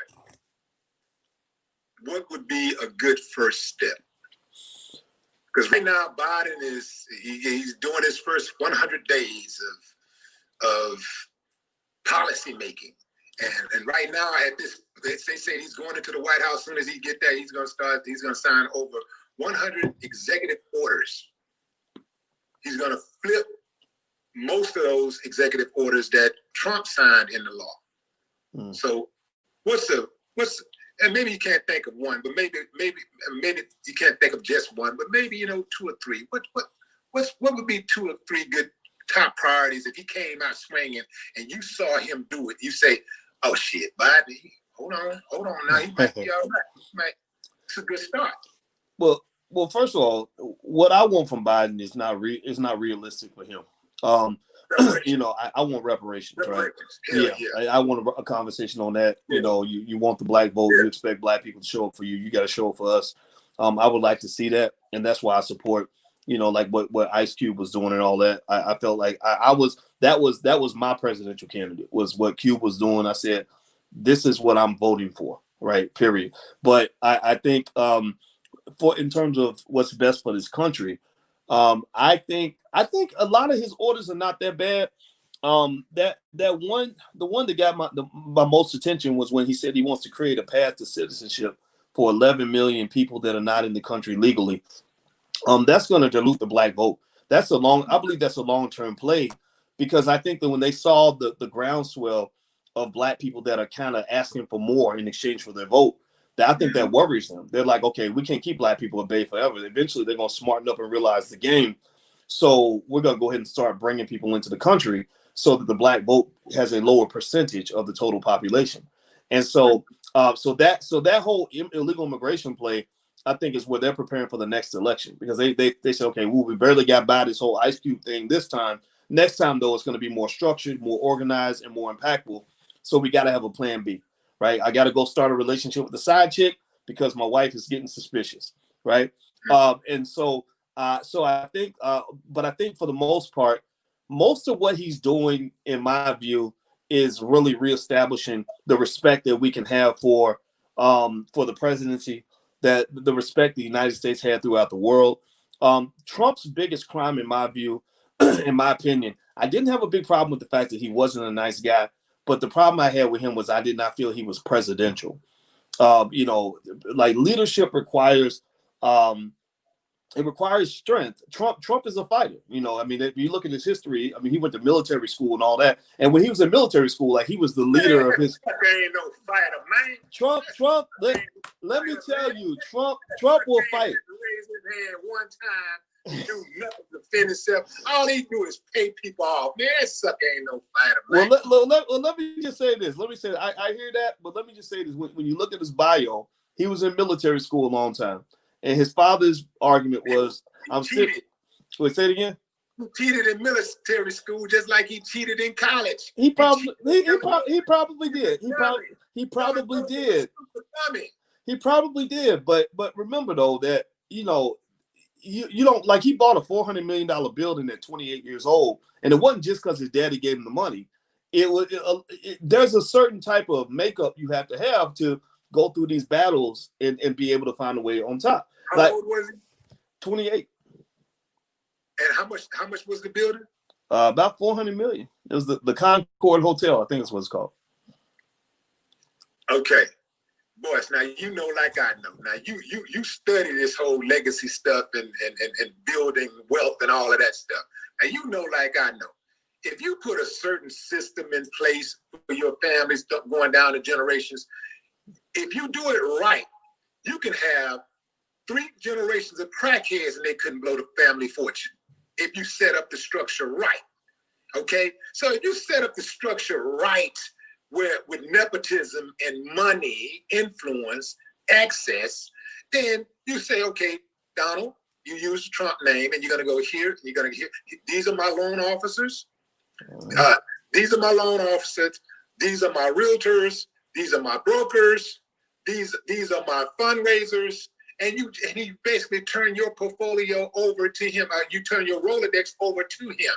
what would be a good first step? Because right now, Biden he's doing his first 100 days of policy making. And right now, they say he's going into the White House. As soon as he get there, he's going to sign over 100 executive orders. He's going to flip most of those executive orders that Trump signed in the law. So and maybe you can't think of one, but maybe you can't think of just one, but maybe, 2 or 3. What would be 2 or 3 good top priorities if he came out swinging and you saw him do it? You say, oh shit, Biden, hold on now, he might be all right. It's a good start. Well, first of all, what I want from Biden is not realistic for him. You know, I want reparations, right? Yeah. I want a conversation on that. You know, you want the black vote, you expect black people to show up for you. You got to show up for us. I would like to see that, and that's why I support, you know, like what Ice Cube was doing and all that. I felt like that was my presidential candidate, was what Cube was doing. I said, this is what I'm voting for, right? Period. But I think for in terms of what's best for this country, I think a lot of his orders are not that bad. The one that got my most attention was when he said he wants to create a path to citizenship for 11 million people that are not in the country legally. That's going to dilute the black vote. I believe that's a long-term play, because I think that when they saw the groundswell of black people that are kind of asking for more in exchange for their vote, I think that worries them. They're like, okay, we can't keep black people at bay forever. Eventually, they're going to smarten up and realize the game. So we're going to go ahead and start bringing people into the country so that the black vote has a lower percentage of the total population. And so that whole illegal immigration play, I think, is where they're preparing for the next election, because they said, okay, well, we barely got by this whole Ice Cube thing this time. Next time, though, it's going to be more structured, more organized, and more impactful. So we got to have a plan B, right? I got to go start a relationship with the side chick because my wife is getting suspicious, right? So I think, but I think for the most part, most of what he's doing, in my view, is really reestablishing the respect that we can have for the presidency, that the respect the United States had throughout the world. Trump's biggest crime, in my view, in my opinion, I didn't have a big problem with the fact that he wasn't a nice guy, but the problem I had with him was I did not feel he was presidential. You know, like, leadership requires it requires strength. Trump is a fighter. You know, I mean, if you look at his history, I mean, he went to military school and all that. And when he was in military school, like, he was the leader of his. There ain't no fighter, man. Trump. Let me tell you, Trump will fight. Raise his hand one time, do nothing to defend himself. All he do is pay people off. Man, that sucker ain't no fighter, man. Well, let me just say this. Let me say, I hear that, but let me just say this. When you look at his bio, he was in military school a long time. And his father's argument was, I'm sick. Wait, say it again. He cheated in military school just like he cheated in college. He probably did. He probably did. He probably did. But remember, though, that, you know, you don't, like, he bought a $400 million building at 28 years old, and it wasn't just because his daddy gave him the money. There's a certain type of makeup you have to go through these battles and be able to find a way on top. How old was he? 28. And how much was the building? About $400 million. It was the Concord Hotel, I think that's what it's called. Okay. Boyce, now you know like I know. Now you study this whole legacy stuff and building wealth and all of that stuff. Now you know like I know. If you put a certain system in place for your families going down the generations, if you do it right, you can have 3 generations of crackheads and they couldn't blow the family fortune if you set up the structure right. Okay? So if you set up the structure right, where with nepotism and money, influence, access, then you say, okay, Donald, you use the Trump name and you're going to go here, and you're going to here. These are my loan officers. These are my loan officers. These are my realtors. These are my brokers. These are my fundraisers. And you basically turn your portfolio over to him. You turn your Rolodex over to him.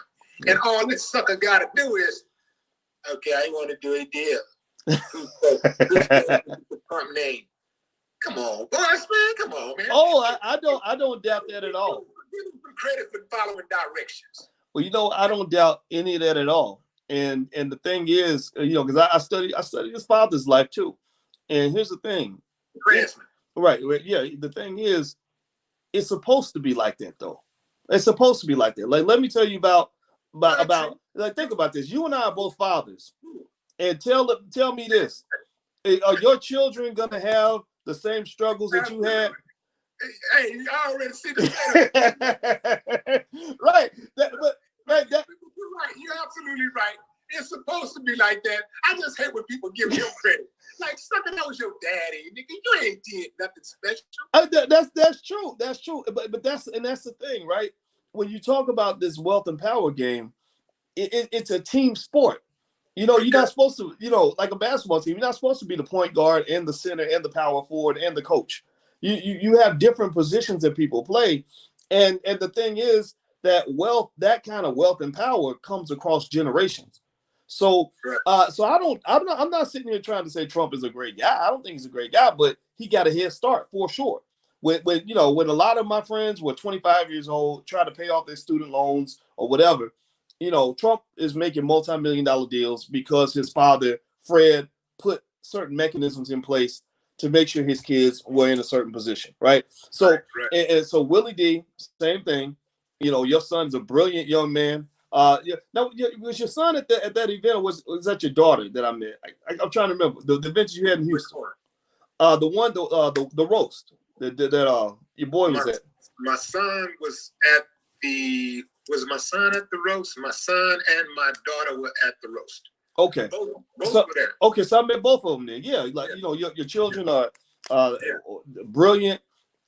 And all this sucker got to do is, okay, I want to do a deal. The Trump name. Come on, Boyce, man. Come on, man. Oh, I don't doubt that at all. Give him some credit for following directions. Well, you know, I don't doubt any of that at all. And the thing is, you know, because I study his father's life too. And here's the thing. Right. Yeah. The thing is, it's supposed to be like that, though. It's supposed to be like that. Like, let me tell you about like, think about this. You and I are both fathers. And tell me this. Are your children gonna have the same struggles that you had? Hey, I already see the right. Right. You're right. You're absolutely right. It's supposed to be like that. I just hate when people give him credit. Like, something that was your daddy, nigga. You ain't did nothing special. That's true. That's true. But that's the thing, right? When you talk about this wealth and power game, it's a team sport. You know, you're not supposed to, you know, like a basketball team, you're not supposed to be the point guard and the center and the power forward and the coach. You have different positions that people play. And the thing is that that kind of wealth and power comes across generations. So so I'm not sitting here trying to say Trump is a great guy. I don't think he's a great guy, but he got a head start for sure. When you know, when a lot of my friends were 25 years old, trying to pay off their student loans or whatever, you know, Trump is making multi-million-dollar deals because his father, Fred, put certain mechanisms in place to make sure his kids were in a certain position, right? So, and so Willie D, same thing. You know, your son's a brilliant young man. Yeah. Now, was your son at that event, or was that your daughter that I met? I'm trying to remember the event you had in Houston. The roast that your boy was at. My son was at the. Was my son at the roast? My son and my daughter were at the roast. Okay. Both were there. Okay, so I met both of them there. Yeah, like you know, your children are brilliant,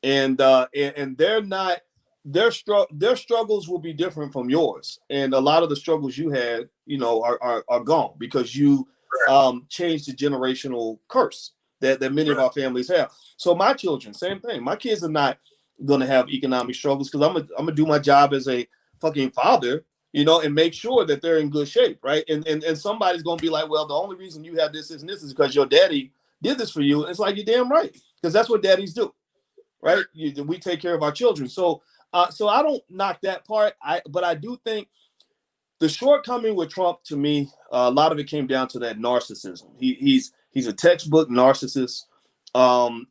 and they're not. Their struggles will be different from yours, and a lot of the struggles you had, you know, are gone because you changed the generational curse that many of our families have. So my children, same thing. My kids are not going to have economic struggles because I'm gonna do my job as a fucking father, you know, and make sure that they're in good shape, right? And somebody's gonna be like, well, the only reason you have this and this is because your daddy did this for you. And it's like, you're damn right, because that's what daddies do, right? We take care of our children. So so I don't knock that part. But I do think the shortcoming with Trump, to me, a lot of it came down to that narcissism. He's a textbook narcissist.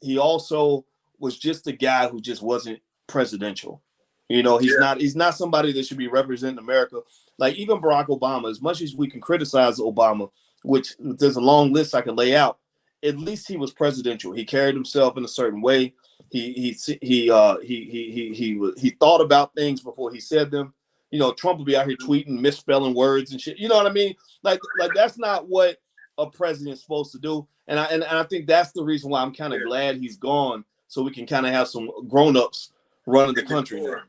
He also was just a guy who just wasn't presidential. You know, he's not somebody that should be representing America. Like even Barack Obama, as much as we can criticize Obama, which there's a long list I can lay out, at least he was presidential. He carried himself in a certain way. He thought about things before he said them. You know, Trump would be out here tweeting, misspelling words and shit. You know what I mean? Like that's not what a president's supposed to do. And I think that's the reason why I'm kind of glad he's gone, so we can kind of have some grown-ups running the country now.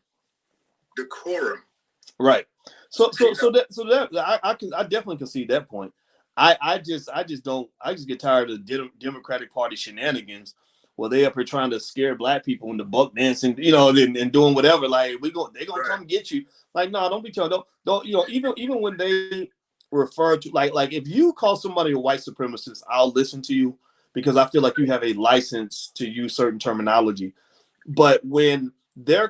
Decorum. Right. So that I definitely can see that point. I just get tired of the Democratic Party shenanigans where they up here trying to scare black people into buck dancing, you know, and doing whatever. Like they're gonna come get you. Like, no, don't be told. Don't you know, even when they refer to like if you call somebody a white supremacist, I'll listen to you because I feel like you have a license to use certain terminology. But when they're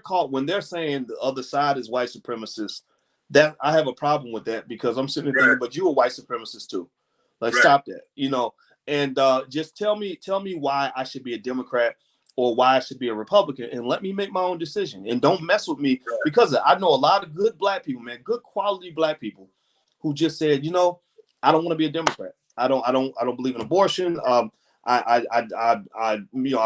saying the other side is white supremacist, that I have a problem with that because I'm sitting there thinking, but you're a white supremacist too. Like stop that, you know. And just tell me why I should be a Democrat or why I should be a Republican, and let me make my own decision. And don't mess with me because I know a lot of good black people, man, good quality black people, who just said, you know, I don't want to be a Democrat. I don't believe in abortion. I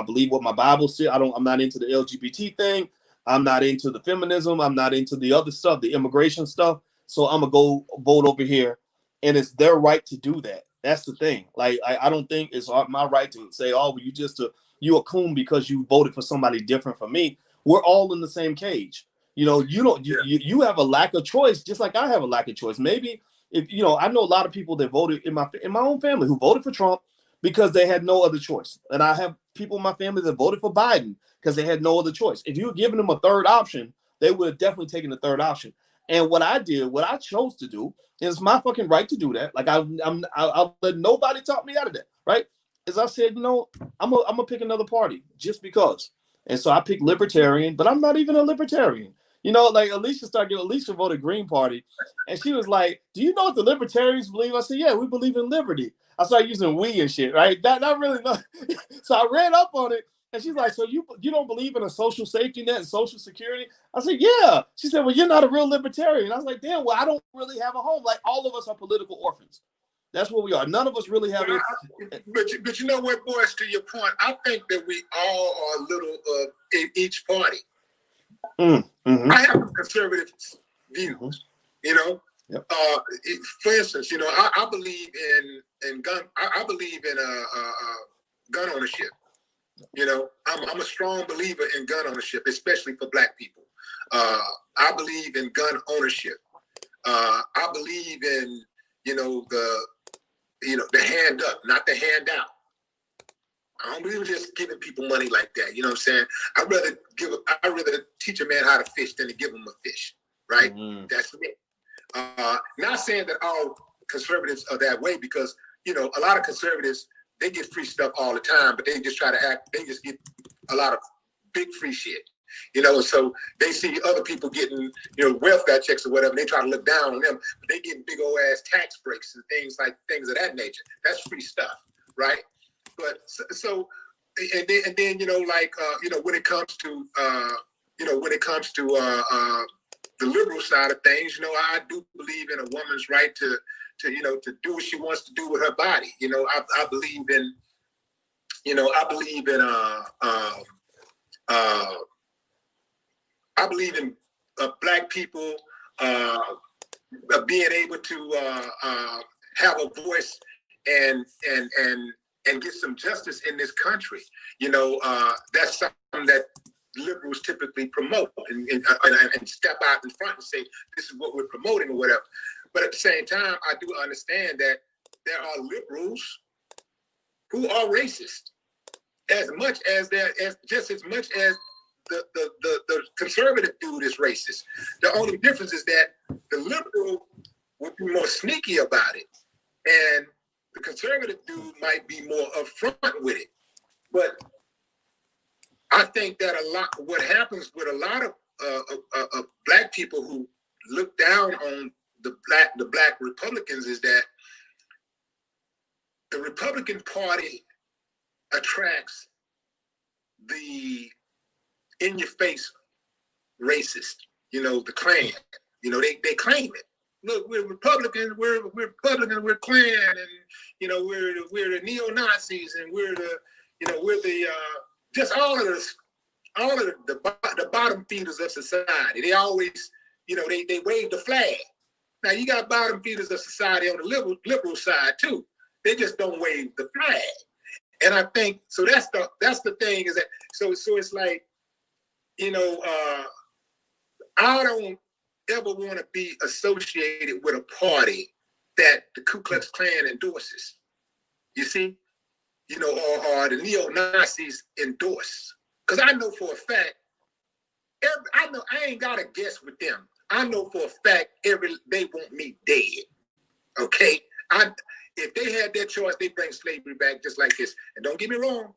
believe what my Bible said. I'm not into the LGBT thing. I'm not into the feminism. I'm not into the other stuff, the immigration stuff. So I'm gonna go vote over here, and it's their right to do that. That's the thing. Like I don't think it's my right to say, oh, you a coon because you voted for somebody different from me. We're all in the same cage. You know, you have a lack of choice, just like I have a lack of choice. Maybe if you know, I know a lot of people that voted in my own family who voted for Trump because they had no other choice, and I have people in my family that voted for Biden because they had no other choice. If you were giving them a third option, they would have definitely taken the third option. And what I chose to do, is my fucking right to do that. Like I'll let nobody talk me out of that, right? As I said, you know, I'm gonna pick another party just because. And so I picked libertarian, but I'm not even a libertarian. You know, like Alicia voted Green Party, and she was like, "Do you know what the libertarians believe?" I said, "Yeah, we believe in liberty." I started using "we" and shit, right? Not really. No. So I read up on it, and she's like, "So you don't believe in a social safety net and social security?" I said, "Yeah." She said, "Well, you're not a real libertarian." I was like, "Damn, well, I don't really have a home. Like all of us are political orphans. That's what we are. None of us really have it." But you know what, Boyce, to your point, I think that we all are a little in each party. Mm-hmm. I have conservative views, you know. Yep. For instance, you know, I believe in gun. I believe in gun ownership. You know, I'm a strong believer in gun ownership, especially for black people. I believe in gun ownership. I believe in, the hand up, not the hand out. I don't believe in just giving people money like that. You know what I'm saying? I'd rather teach a man how to fish than to give him a fish, right? Mm-hmm. That's me. Not saying that all conservatives are that way, because, a lot of conservatives, they get free stuff all the time, but they just they just get a lot of big free shit. So they see other people getting, welfare checks or whatever, and they try to look down on them, but they getting big old ass tax breaks and things of that nature. That's free stuff, right? But and then when it comes to the liberal side of things, I do believe in a woman's right to do what she wants to do with her body. I believe in Black people being able to have a voice and get some justice in this country. That's something that liberals typically promote and step out in front and say, this is what we're promoting or whatever. But at the same time, I do understand that there are liberals who are racist just as much as the conservative dude is racist. The only difference is that the liberal would be more sneaky about it, and the conservative dude might be more upfront with it. But I think that what happens with a lot of Black people who look down on the black Republicans is that the Republican Party attracts the in-your-face racist, the Klan. They claim it. Look, we're Republicans. We're Republicans. We're Klan, and we're the neo-Nazis, and we're the just all of the bottom feeders of society. They always, they wave the flag. Now you got bottom feeders of society on the liberal side too. They just don't wave the flag. And I think so. That's the thing is that so it's like, I don't ever want to be associated with a party that the Ku Klux Klan endorses. You see, or the neo-Nazis endorse. Because I know for a fact, I ain't got to guess with them. I know for a fact they want me dead. Okay? If they had their choice, they bring slavery back just like this. And don't get me wrong,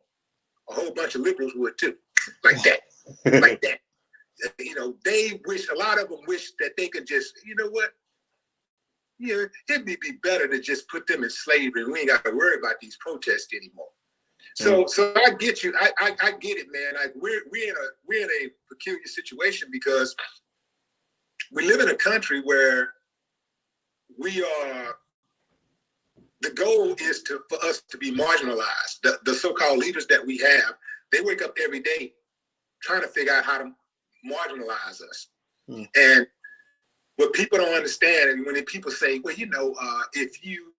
a whole bunch of liberals would too. Like that. Like that. A lot of them wish that they could just, it'd be better to just put them in slavery and we ain't got to worry about these protests anymore. So I get you. I get it, man. Like we're in a peculiar situation because we live in a country where the goal is for us to be marginalized. The so-called leaders that we have, they wake up every day trying to figure out how to marginalize us. And what people don't understand, and when people say, well, if you,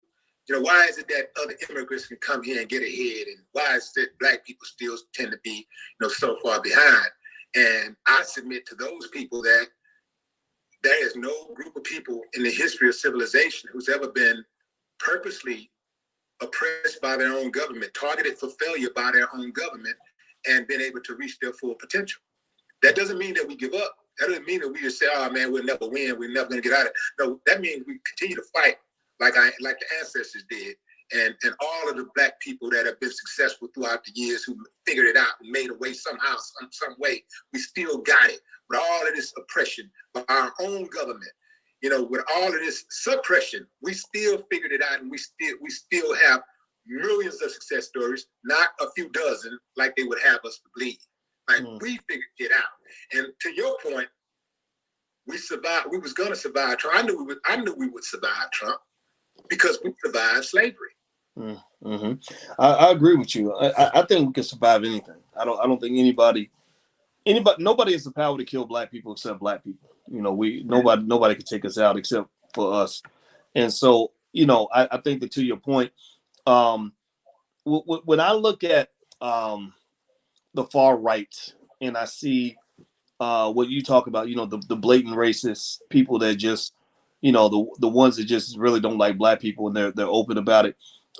why is it that other immigrants can come here and get ahead, and why is it Black people still tend to be, so far behind? And I submit to those people that there is no group of people in the history of civilization who's ever been purposely oppressed by their own government, targeted for failure by their own government, and been able to reach their full potential. That doesn't mean that we give up. That doesn't mean that we just say, oh man, we'll never win. We're never going to get out of it. No, that means we continue to fight like the ancestors did. And all of the Black people that have been successful throughout the years who figured it out and made a way somehow, some way, we still got it. With all of this oppression by our own government, with all of this suppression, we still figured it out, and we still have millions of success stories, not a few dozen like they would have us believe. Like we figured it out. And to your point, we survived. We was gonna survive Trump. I knew we would survive Trump because we survived slavery. Mm-hmm. I agree with you. I think we can survive anything. I don't think nobody has the power to kill Black people except Black people. Nobody can take us out except for us. And so, I think that to your point, when I look at the far right and I see what you talk about, the blatant racist people that just, the ones that just really don't like black people, and they're open about it.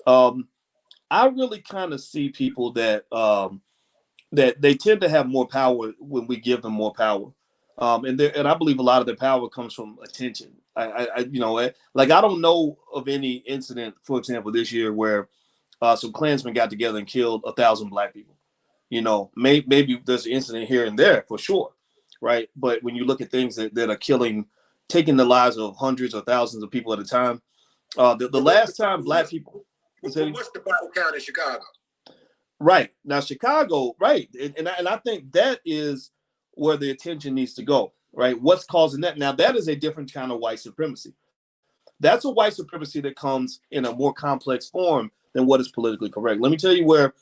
I really kind of see people that they tend to have more power when we give them more power. And I believe a lot of their power comes from attention. Like I don't know of any incident, for example, this year where some Klansmen got together and killed 1,000 black people. Maybe there's an incident here and there for sure, right? But when you look at things that are taking the lives of hundreds or thousands of people at a time, the last time black people. What's the Bible count in Chicago? Right. Now, Chicago, right. And I think that is where the attention needs to go, right? What's causing that? Now, that is a different kind of white supremacy. That's a white supremacy that comes in a more complex form than what is politically correct. Let me tell you where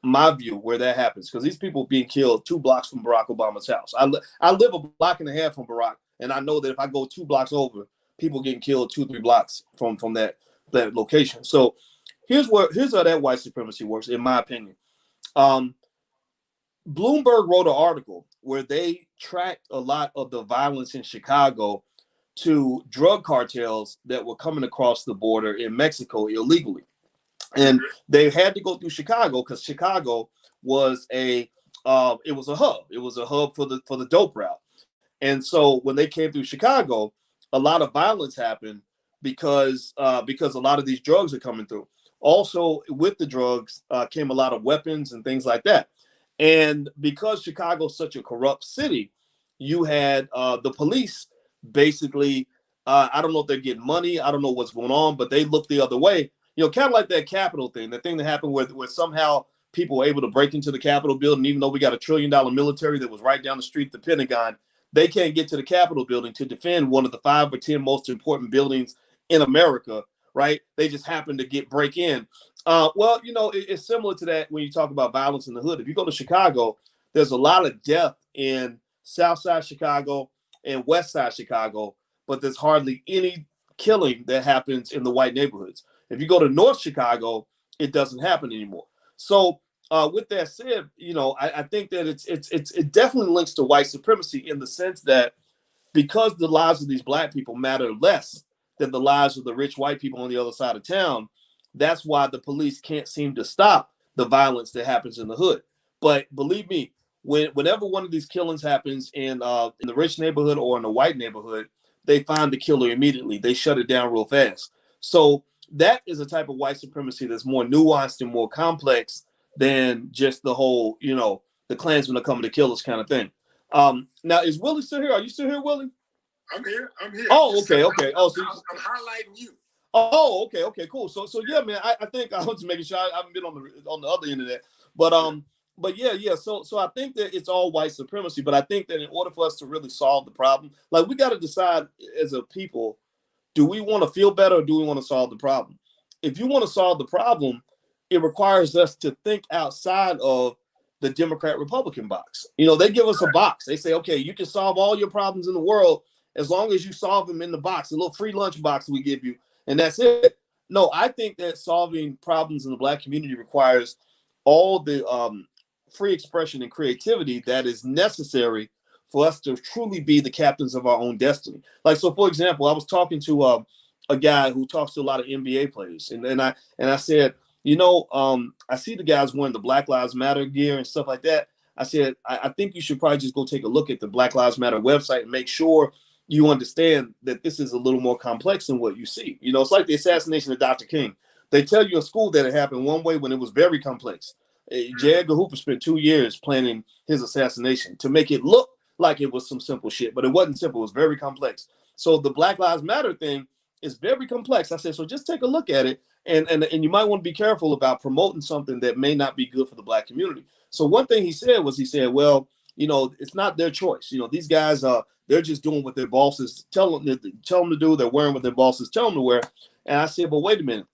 that happens, because these people being killed 2 blocks from Barack Obama's house. I live a block and a half from Barack, and I know that if I go 2 blocks over, people getting killed 2-3 blocks from that location. So here's how that white supremacy works, in my opinion. Bloomberg wrote an article where they tracked a lot of the violence in Chicago to drug cartels that were coming across the border in Mexico illegally. And they had to go through Chicago because Chicago was it was a hub. It was a hub for the dope route. And so when they came through Chicago, a lot of violence happened because a lot of these drugs are coming through. Also, with the drugs came a lot of weapons and things like that. And because Chicago's such a corrupt city, you had the police basically, I don't know if they're getting money. I don't know what's going on, but they look the other way. Kind of like that Capitol thing, the thing that happened where somehow people were able to break into the Capitol building, even though we got $1 trillion military that was right down the street, the Pentagon. They can't get to the Capitol building to defend one of the 5 or 10 most important buildings in America, right? They just happen to break in. It's similar to that when you talk about violence in the hood. If you go to Chicago, there's a lot of death in South Side Chicago and West Side Chicago, but there's hardly any killing that happens in the white neighborhoods. If you go to North Chicago, it doesn't happen anymore. So with that said, I think that it definitely links to white supremacy in the sense that because the lives of these black people matter less than the lives of the rich white people on the other side of town, that's why the police can't seem to stop the violence that happens in the hood. But believe me, whenever one of these killings happens in the rich neighborhood or in the white neighborhood, they find the killer immediately. They shut it down real fast. So that is a type of white supremacy that's more nuanced and more complex than just the whole, the Klansmen are coming to kill us kind of thing. Now, is Willie still here? Are you still here, Willie? I'm here. Oh, okay. Oh, so I'm highlighting you. Oh, okay, cool. So yeah, man. I think I was just making sure I haven't been on the other end of that. But yeah. So I think that it's all white supremacy. But I think that in order for us to really solve the problem, like we got to decide as a people, do we want to feel better or do we want to solve the problem? If you want to solve the problem, it requires us to think outside of the Democrat-Republican box. They give us a box. They say, okay, you can solve all your problems in the world as long as you solve them in the box, a little free lunch box we give you, and that's it. No, I think that solving problems in the black community requires all the free expression and creativity that is necessary for us to truly be the captains of our own destiny. Like, so for example, I was talking to a guy who talks to a lot of NBA players, and I said, I see the guys wearing the Black Lives Matter gear and stuff like that. I said, I think you should probably just go take a look at the Black Lives Matter website and make sure you understand that this is a little more complex than what you see. It's like the assassination of Dr. King. They tell you in school that it happened one way when it was very complex. J. Edgar Hoover spent 2 years planning his assassination to make it look like it was some simple shit, but it wasn't simple. It was very complex. So the Black Lives Matter thing is very complex. I said, so just take a look at it, and you might want to be careful about promoting something that may not be good for the black community. So one thing he said, well, it's not their choice. These guys they're just doing what their bosses tell them to do. They're wearing what their bosses tell them to wear. And I said, but wait a minute,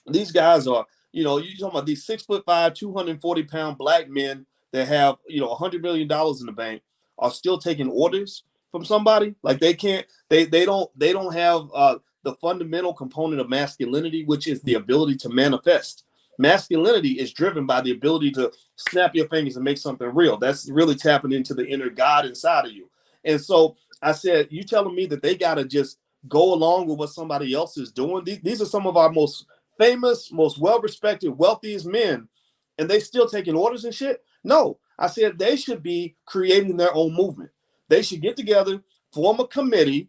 these guys are, you're talking about these 6'5", 240-pound black men that have, $100 million in the bank are still taking orders from somebody. Like they don't have the fundamental component of masculinity, which is the ability to manifest. Masculinity is driven by the ability to snap your fingers and make something real. That's really tapping into the inner God inside of you. And so I said, you telling me that they got to just go along with what somebody else is doing. These are some of our most famous, most well-respected, wealthiest men, and they still taking orders and shit. No, I said they should be creating their own movement. They should get together, form a committee,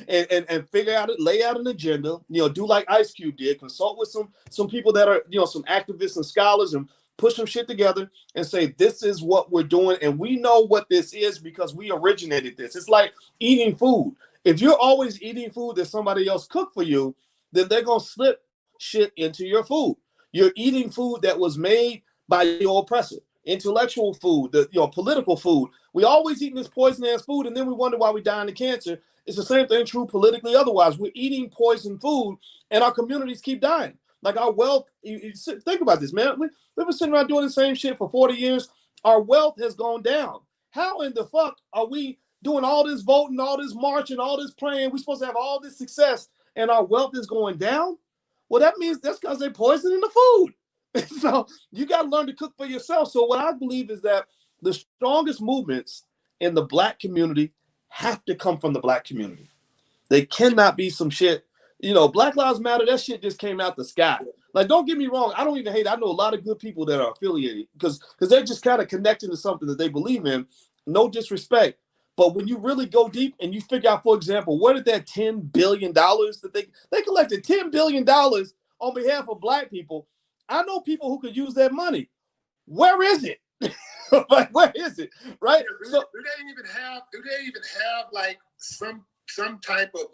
and figure out it, lay out an agenda. Do like Ice Cube did, consult with some people that are some activists and scholars, and push some shit together and say this is what we're doing, and we know what this is because we originated this. It's like eating food. If you're always eating food that somebody else cooked for you, then they're gonna slip shit into your food. You're eating food that was made by your oppressor. Intellectual food, political food. We always eating this poison ass food, and then we wonder why we dying of cancer. It's the same thing true politically. Otherwise, we're eating poison food, and our communities keep dying. Like our wealth. Think about this, man. We've been sitting around doing the same shit for 40 years. Our wealth has gone down. How in the fuck are we doing all this voting, all this marching, all this praying? We're supposed to have all this success, and our wealth is going down? Well, that means that's because they're poisoning the food. So you got to learn to cook for yourself. So what I believe is that the strongest movements in the Black community have to come from the Black community. They cannot be some shit. Black Lives Matter, that shit just came out the sky. Like, don't get me wrong. I don't even hate it. I know a lot of good people that are affiliated because they're just kind of connecting to something that they believe in. No disrespect. But when you really go deep and you figure out, for example, where did that $10 billion that they collected $10 billion on behalf of Black people. I know people who could use that money. Where is it? Like, where is it? Right? Do they even have like some type of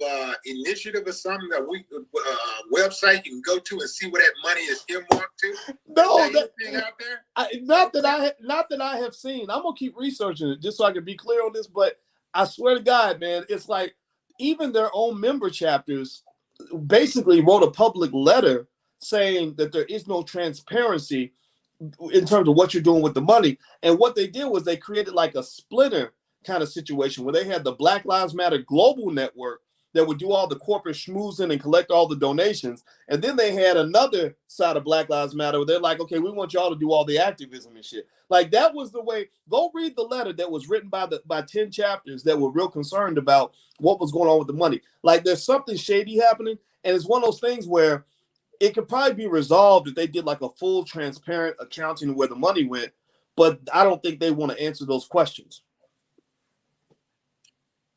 initiative or something that website you can go to and see where that money is earmarked to? No, anything out there? Not that I have seen. I'm gonna keep researching it just so I can be clear on this. But I swear to God, man, it's like even their own member chapters basically wrote a public letter saying that there is no transparency in terms of what you're doing with the money. And what they did was they created like a splitter kind of situation where they had the Black Lives Matter global network that would do all the corporate schmoozing and collect all the donations. And then they had another side of Black Lives Matter where they're like, okay, we want y'all to do all the activism and shit. Like that was the way. Go read the letter that was written by 10 chapters that were real concerned about what was going on with the money. Like there's something shady happening. And it's one of those things where it could probably be resolved if they did like a full transparent accounting of where the money went. But I don't think they want to answer those questions.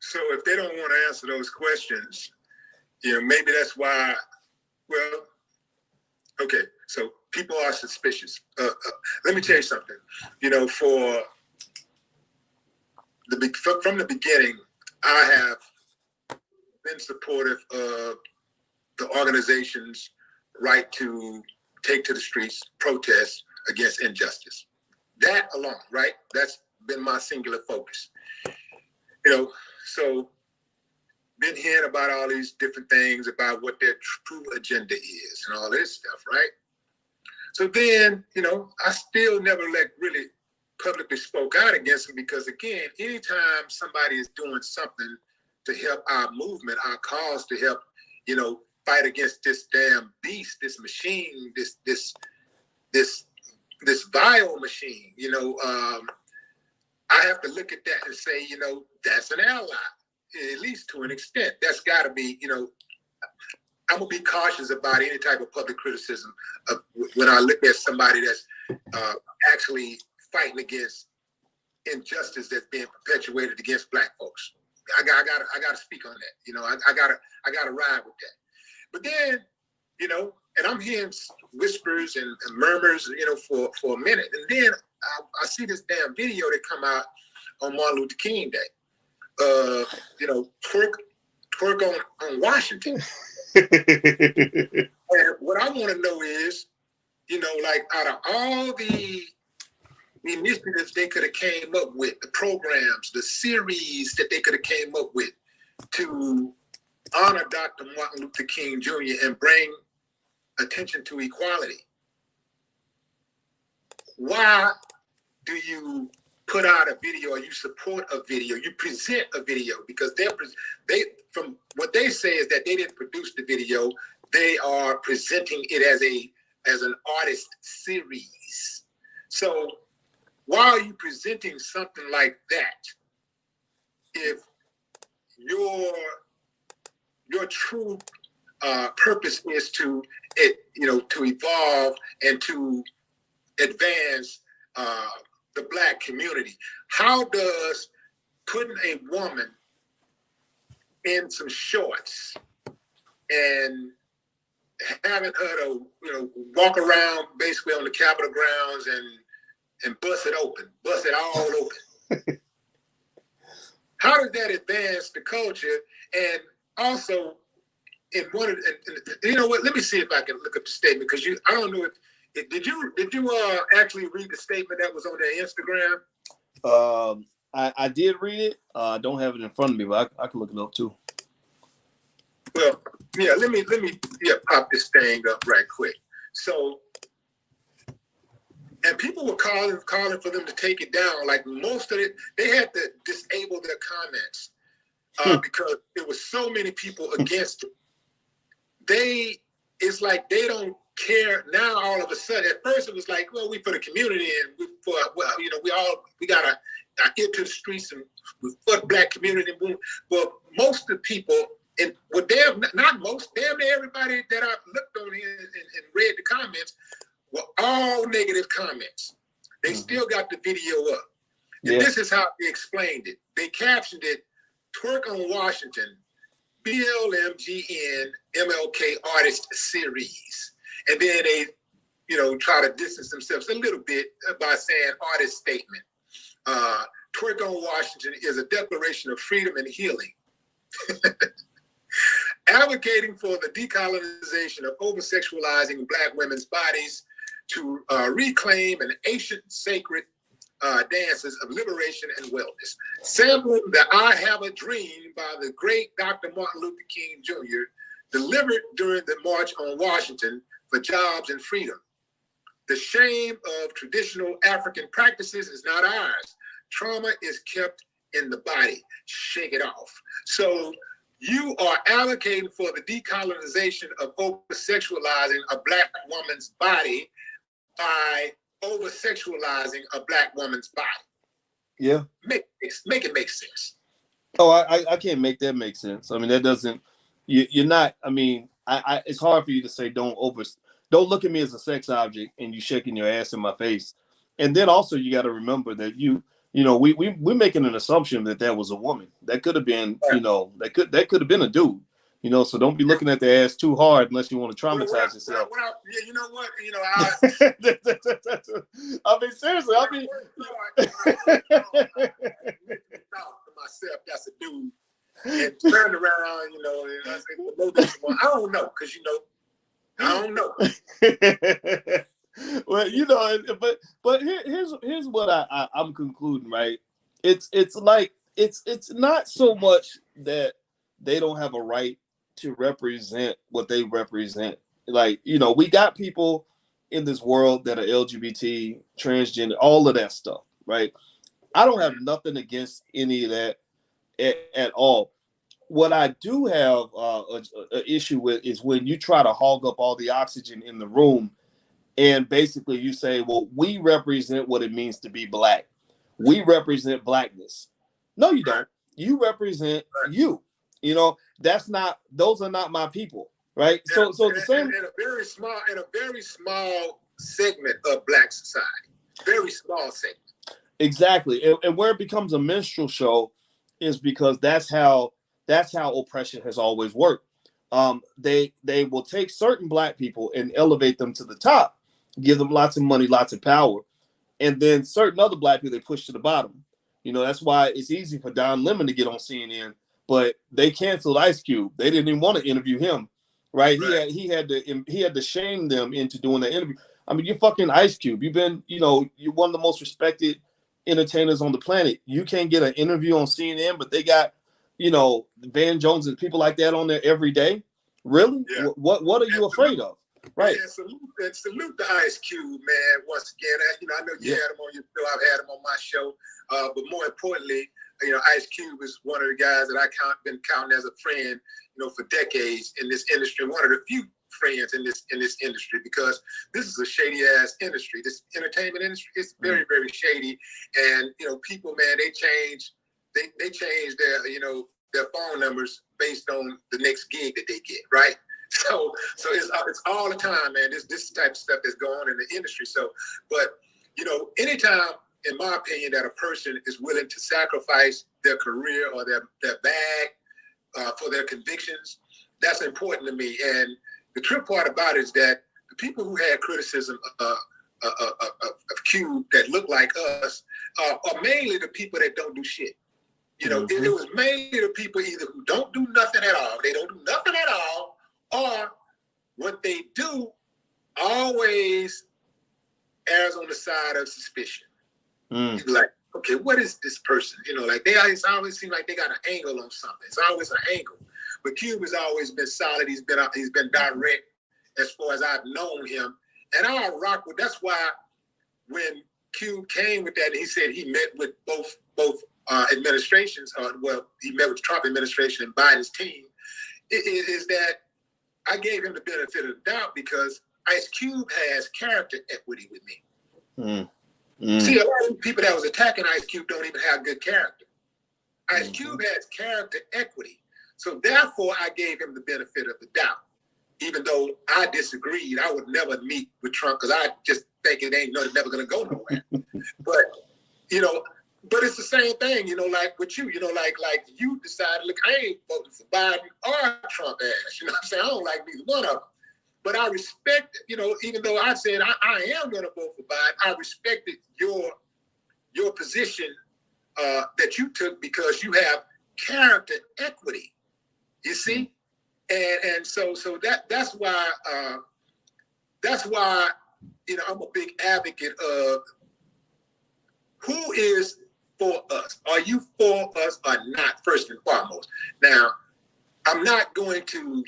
So if they don't want to answer those questions, maybe that's why. Well, okay. So people are suspicious. Let me tell you something. From the beginning, I have been supportive of the organization's right to take to the streets, protest against injustice. That alone, right? That's been my singular focus. So been hearing about all these different things about what their true agenda is and all this stuff, right? So then, I still never really publicly spoke out against them because again, anytime somebody is doing something to help our movement, our cause, to help, fight against this damn beast, this machine, this vile machine, I have to look at that and say, that's an ally, at least to an extent. That's got to be, I'm going to be cautious about any type of public criticism when I look at somebody that's actually fighting against injustice that's being perpetuated against Black folks. I got to speak on that. I got to ride with that. But then, and I'm hearing whispers and murmurs, for a minute. And then I see this damn video that come out on Martin Luther King Day. Twerk on Washington. And what I want to know is, like out of all the initiatives they could have came up with, the programs, the series that they could have came up with to honor Dr. Martin Luther King Jr. and bring attention to equality, why do you put out a video or you support a video, you present a video? Because they from what they say is that they didn't produce the video, they are presenting it as an artist series. So why are you presenting something like that if your true purpose is to to evolve and to advance the Black community. How does putting a woman in some shorts and having her to walk around basically on the Capitol grounds and bust it all open? How does that advance the culture? And also, in one of you know what? Let me see if I can look up the statement, because I don't know if did you actually read the statement that was on their Instagram? I did read it. I don't have it in front of me, but I can look it up too. Well, yeah. Let me pop this thing up right quick. So, and people were calling for them to take it down. Like most of it, they had to disable their comments because there were so many people against it. It's like they don't care now. All of a sudden, at first it was like, well, we for the community and we gotta get to the streets and we for the Black community. But most of the people, and damn near everybody that I looked on here and read the comments were all negative comments. They still got the video up. And this is how they explained it. They captioned it, "Twerk on Washington, BLMGN MLK Artist Series." And then they, try to distance themselves a little bit by saying artist statement. "Twerk on Washington is a declaration of freedom and healing. Advocating for the decolonization of over-sexualizing Black women's bodies to reclaim an ancient sacred dances of liberation and wellness. Sampling the I Have a Dream by the great Dr. Martin Luther King Jr., delivered during the March on Washington for Jobs and Freedom. The shame of traditional African practices is not ours. Trauma is kept in the body. Shake it off." So you are advocating for the decolonization of over-sexualizing a Black woman's body by over-sexualizing a Black woman's body. Yeah. Make it make sense. Oh, I can't make that make sense. I mean, that doesn't. You're not. I mean, it's hard for you to say don't look at me as a sex object and you shaking your ass in my face. And then also you got to remember that we're making an assumption that was a woman. That could have been, that could have been a dude. So don't be looking at the ass too hard unless you want to traumatize yourself. You know what? I mean, seriously. I mean, I thought to myself, that's a dude. And turned around, and I said, I don't know, because I don't know. Well, but here's what I'm concluding, right? It's like it's not so much that they don't have a right to represent what they represent. Like, we got people in this world that are LGBT, transgender, all of that stuff, right? I don't have nothing against any of that at all. What I do have an issue with is when you try to hog up all the oxygen in the room and basically you say, well, we represent what it means to be Black. We represent Blackness. No, you don't. You represent you. Those are not my people, right? So the same in a very small segment of Black society. Very small segment. Exactly. And where it becomes a minstrel show is because that's how oppression has always worked. They will take certain Black people and elevate them to the top, give them lots of money, lots of power, and then certain other Black people they push to the bottom. That's why it's easy for Don Lemon to get on CNN, but they canceled Ice Cube. They didn't even want to interview him, right? He had to shame them into doing the interview. I mean, you're fucking Ice Cube. You've been, you're one of the most respected entertainers on the planet. You can't get an interview on CNN, but they got, Van Jones and people like that on there every day. Really? Yeah. What are you afraid of? Right. And salute the Ice Cube, man. Once again, I know you had him on your show. I've had him on my show. But more importantly, Ice Cube is one of the guys that been counting as a friend, for decades in this industry. One of the few friends in this industry, because this is a shady ass industry. This entertainment industry is very, very shady. And people, man, they change their their phone numbers based on the next gig that they get, right? So it's all the time, man. This type of stuff that's going on in the industry. So, but anytime, in my opinion, that a person is willing to sacrifice their career or their bag for their convictions, that's important to me. And the trip part about it is that the people who had criticism of Cube that look like us are mainly the people that don't do shit. It was mainly the people either who don't do nothing at all, they don't do nothing at all, or what they do always errs on the side of suspicion. You're like, okay, what is this person? Like they always seem like they got an angle on something. It's always an angle. But Cube has always been solid. He's been direct as far as I've known him. And I rock with. That's why when Cube came with that, he said he met with both administrations. He met with the Trump administration and Biden's team. Is that I gave him the benefit of the doubt because Ice Cube has character equity with me. See, a lot of people that was attacking Ice Cube don't even have good character. Ice Cube has character equity. So therefore, I gave him the benefit of the doubt. Even though I disagreed, I would never meet with Trump because I just think it's never going to go nowhere. But it's the same thing, like with you, like you decided, look, I ain't voting for Biden or Trump ass. You know what I'm saying? I don't like neither one of them. But I respect, even though I said I am going to vote for Biden, I respected your position that you took because you have character equity. You see? And so that's why I'm a big advocate of who is for us. Are you for us or not, first and foremost? Now, I'm not going to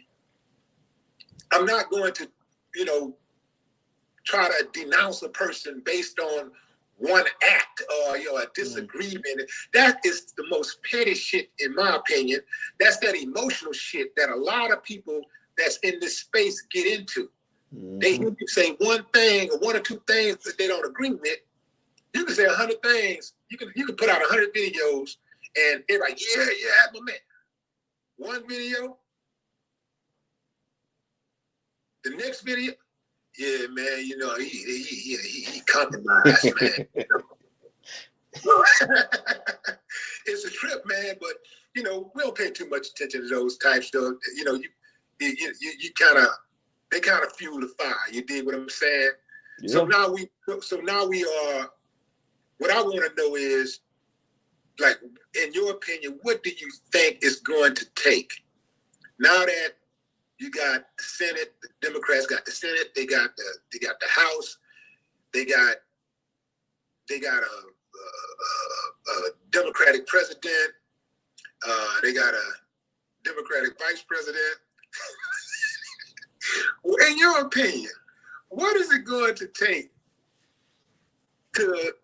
try to denounce a person based on one act or a disagreement. That is the most petty shit, in my opinion. That's that emotional shit that a lot of people that's in this space get into. They hear you say one thing or one or two things that they don't agree with. You can say 100 things. You can put out 100 videos, and everybody, yeah, my man. One video. The next video, yeah, man, he compromised, man. It's a trip, man, but we don't pay too much attention to those types of, they kind of fuel the fire. You dig what I'm saying? Yeah. So now we are. What I want to know is, like, in your opinion, what do you think is going to take now that you got the Senate, the Democrats got the Senate, they got the House, they got a Democratic president, they got a Democratic vice president. In your opinion, what is it going to take to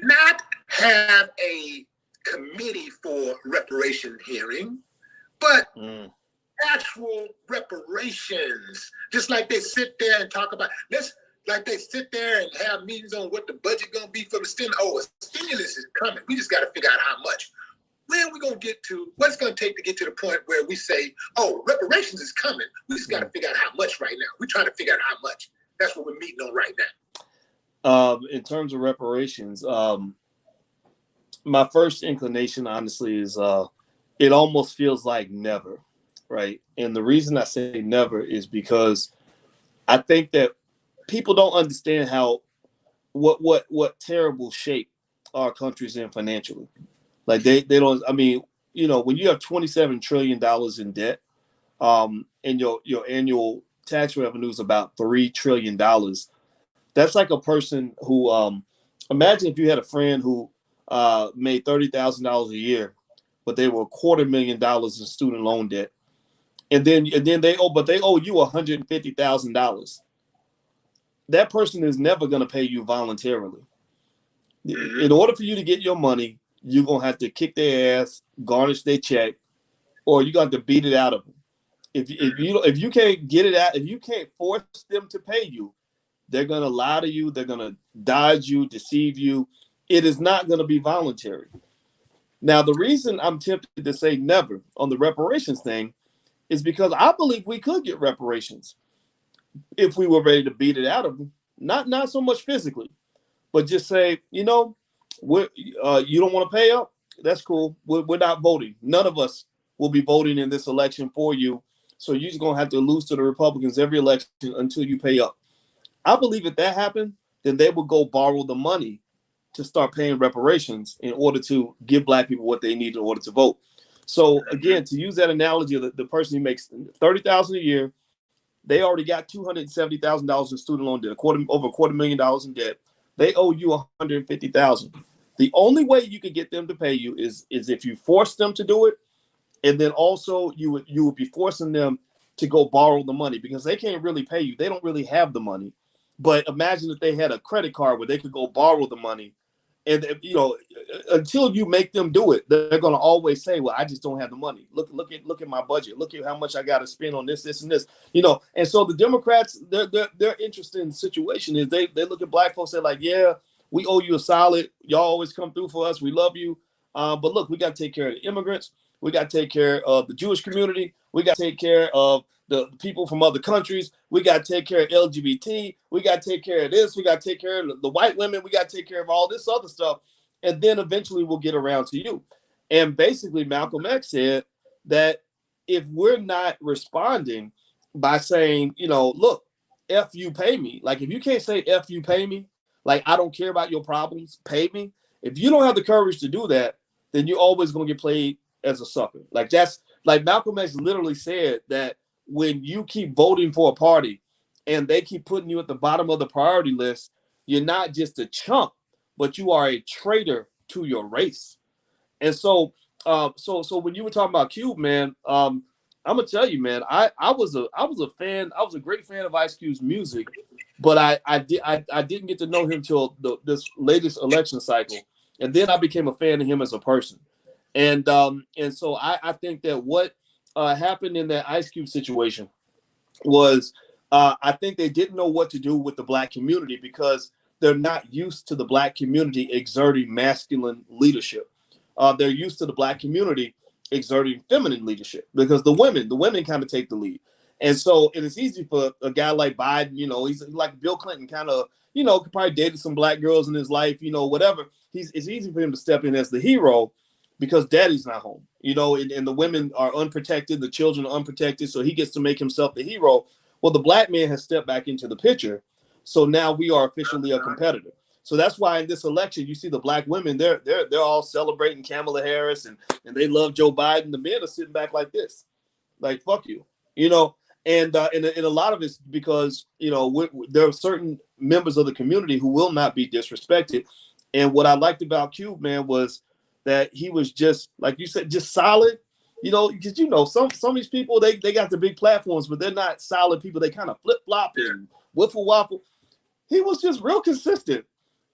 not have a committee for reparation hearing, but actual reparations, just like they sit there and talk about like they sit there and have meetings on what the budget gonna be for the stimulus. Oh, a stimulus is coming. We just got to figure out how much. When are we gonna get to? What's it gonna take to get to the point where we say, "Oh, reparations is coming." We just got to figure out how much right now. We're trying to figure out how much. That's what we're meeting on right now. In terms of reparations, my first inclination, honestly, is it almost feels like never. Right. And the reason I say never is because I think that people don't understand what terrible shape our country's in financially. Like they don't, I mean, when you have $27 trillion in debt, and your annual tax revenue is about $3 trillion, that's like a person who, imagine if you had a friend who made $30,000 a year, but they were $250,000 in student loan debt. And then they owe you $150,000. That person is never going to pay you voluntarily. In order for you to get your money, you're going to have to kick their ass, garnish their check, or you're going to have to beat it out of them. If you can't get it out, if you can't force them to pay you, they're going to lie to you. They're going to dodge you, deceive you. It is not going to be voluntary. Now, the reason I'm tempted to say never on the reparations thing is because I believe we could get reparations if we were ready to beat it out of them. Not so much physically, but just say, you don't want to pay up. That's cool. We're not voting. None of us will be voting in this election for you. So you're just gonna have to lose to the Republicans every election until you pay up. I believe if that happened, then they would go borrow the money to start paying reparations in order to give black people what they need in order to vote. So again, to use that analogy of the person who makes $30,000 a year, they already got $270,000 in student loan debt, over $250,000 in debt. They owe you $150,000. The only way you can get them to pay you is if you force them to do it, and then also you would be forcing them to go borrow the money because they can't really pay you. They don't really have the money. But imagine if they had a credit card where they could go borrow the money, and until you make them do it, they're going to always say, "Well, I just don't have the money. Look at my budget. Look at how much I got to spend on this, and this." And so the Democrats, their interesting situation is they look at black folks. They're like, "Yeah, we owe you a solid. Y'all always come through for us. We love you, but look, we got to take care of the immigrants. We got to take care of the Jewish community. We got to take care of the people from other countries. We got to take care of LGBT. We got to take care of this. We got to take care of the white women. We got to take care of all this other stuff. And then eventually we'll get around to you." And basically, Malcolm X said that if we're not responding by saying, look, F you, pay me. Like, if you can't say F you, pay me, like, I don't care about your problems, pay me. If you don't have the courage to do that, then you're always going to get played as a sucker. Like, that's like Malcolm X literally said that when you keep voting for a party and they keep putting you at the bottom of the priority list, you're not just a chump, but you are a traitor to your race. And so when you were talking about Cube, man, I'm gonna tell you, man, I was a fan. I was a great fan of Ice Cube's music, but I didn't get to know him till this latest election cycle, and then I became a fan of him as a person. And so I think that what happened in that Ice Cube situation was I think they didn't know what to do with the black community because they're not used to the black community exerting masculine leadership. They're used to the black community exerting feminine leadership because the women kind of take the lead. And so it is easy for a guy like Biden, he's like Bill Clinton, kind of, could probably dated some black girls in his life, whatever. It's easy for him to step in as the hero because daddy's not home, and the women are unprotected, the children are unprotected, so he gets to make himself the hero. Well, the black man has stepped back into the picture, so now we are officially a competitor. So that's why in this election, you see the black women, they're all celebrating Kamala Harris and they love Joe Biden. The men are sitting back like this, like, fuck you, and a lot of it's because, there are certain members of the community who will not be disrespected. And what I liked about Cube, man, was that he was just, like you said, just solid, because, some of these people, they got the big platforms, but they're not solid people. They kind of flip-flop and wiffle waffle. He was just real consistent.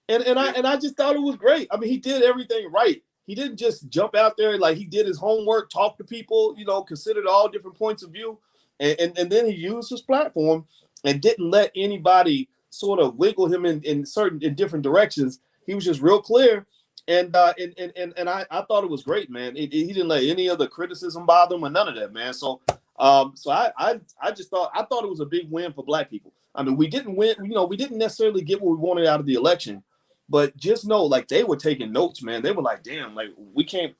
And I just thought it was great. I mean, he did everything right. He didn't just jump out there. Like, he did his homework, talked to people, considered all different points of view. And then he used his platform and didn't let anybody sort of wiggle him in different directions. He was just real clear. And I thought it was great, man. He didn't let any of the criticism bother him or none of that, man. So I just thought it was a big win for black people. I mean, we didn't win, we didn't necessarily get what we wanted out of the election, but just know, like, they were taking notes, man. They were like, damn, like, we can't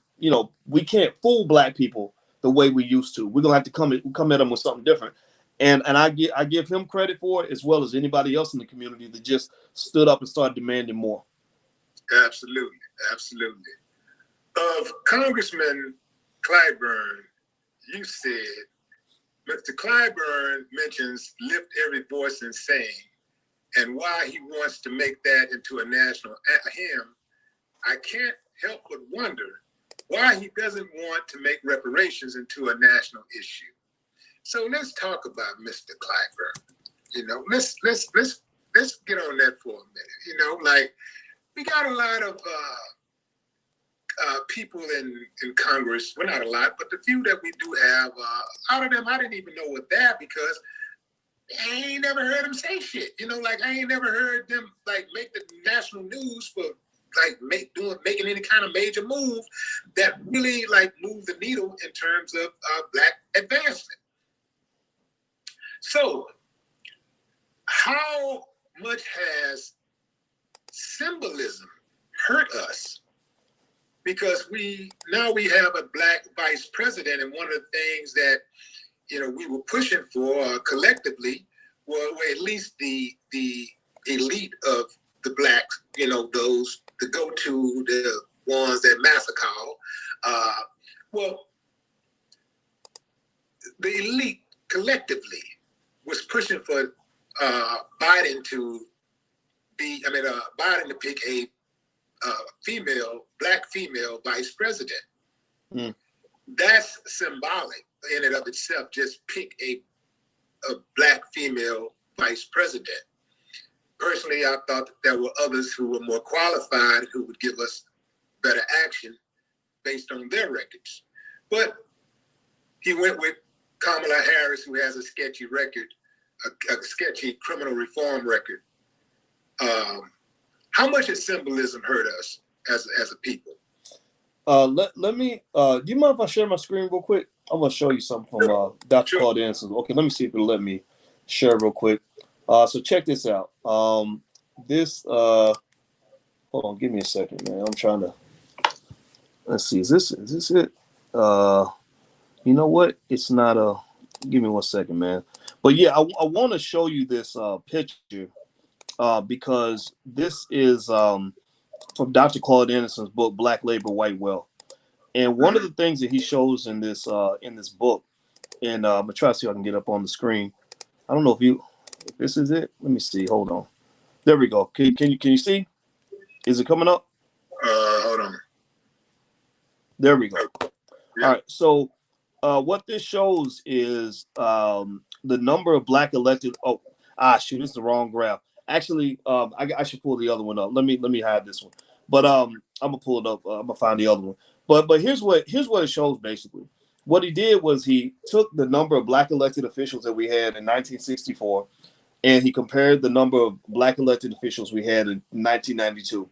fool black people the way we used to. We're gonna have to come at them with something different. And I give him credit for it, as well as anybody else in the community that just stood up and started demanding more. Absolutely. Of Congressman Clyburn, you said, Mr. Clyburn mentions lift every voice and sing, and why he wants to make that into a national hymn. I can't help but wonder why he doesn't want to make reparations into a national issue. So let's talk about Mr. Clyburn. Let's get on that for a minute. Like, we got a lot of people in Congress. Well, not a lot, but the few that we do have, a lot of them I didn't even know were there because I ain't never heard them say shit. Like, I ain't never heard them, like, make the national news for like making any kind of major move that really like move the needle in terms of Black advancement. So, how much has symbolism hurt us? Because we have a Black vice president, and one of the things that we were pushing for collectively were at least the elite of the Blacks, those the go-to, the ones that Massa call. Well, the elite collectively was pushing for Biden to pick a Black female vice president. Mm. That's symbolic in and of itself. Just pick a Black female vice president. Personally, I thought that there were others who were more qualified who would give us better action based on their records. But he went with Kamala Harris, who has a sketchy record, a sketchy criminal reform record. How much has symbolism hurt us as a people? Let me. Do you mind if I share my screen real quick? I'm gonna show you something from Dr. Claude Anderson. Okay, let me see if it'll let me share real quick. So check this out. Hold on, give me a second, man. I'm trying to. Let's see. Is this it? You know what? It's not a. Give me 1 second, man. But yeah, I want to show you this picture because this is from Dr. Claude Anderson's book, Black Labor, White Wealth. And one of the things that he shows in this book, and I'm gonna try to see if I can get up on the screen. I don't know if this is it. Let me see. Hold on. There we go. Can you see? Is it coming up? Hold on. There we go. Yeah. All right. So what this shows is the number of Black elected. Oh, shoot, this is the wrong graph. Actually, I should pull the other one up. Let me hide this one. But I'm gonna pull it up. I'm gonna find the other one. But here's what it shows basically. What he did was he took the number of Black elected officials that we had in 1964, and he compared the number of Black elected officials we had in 1992.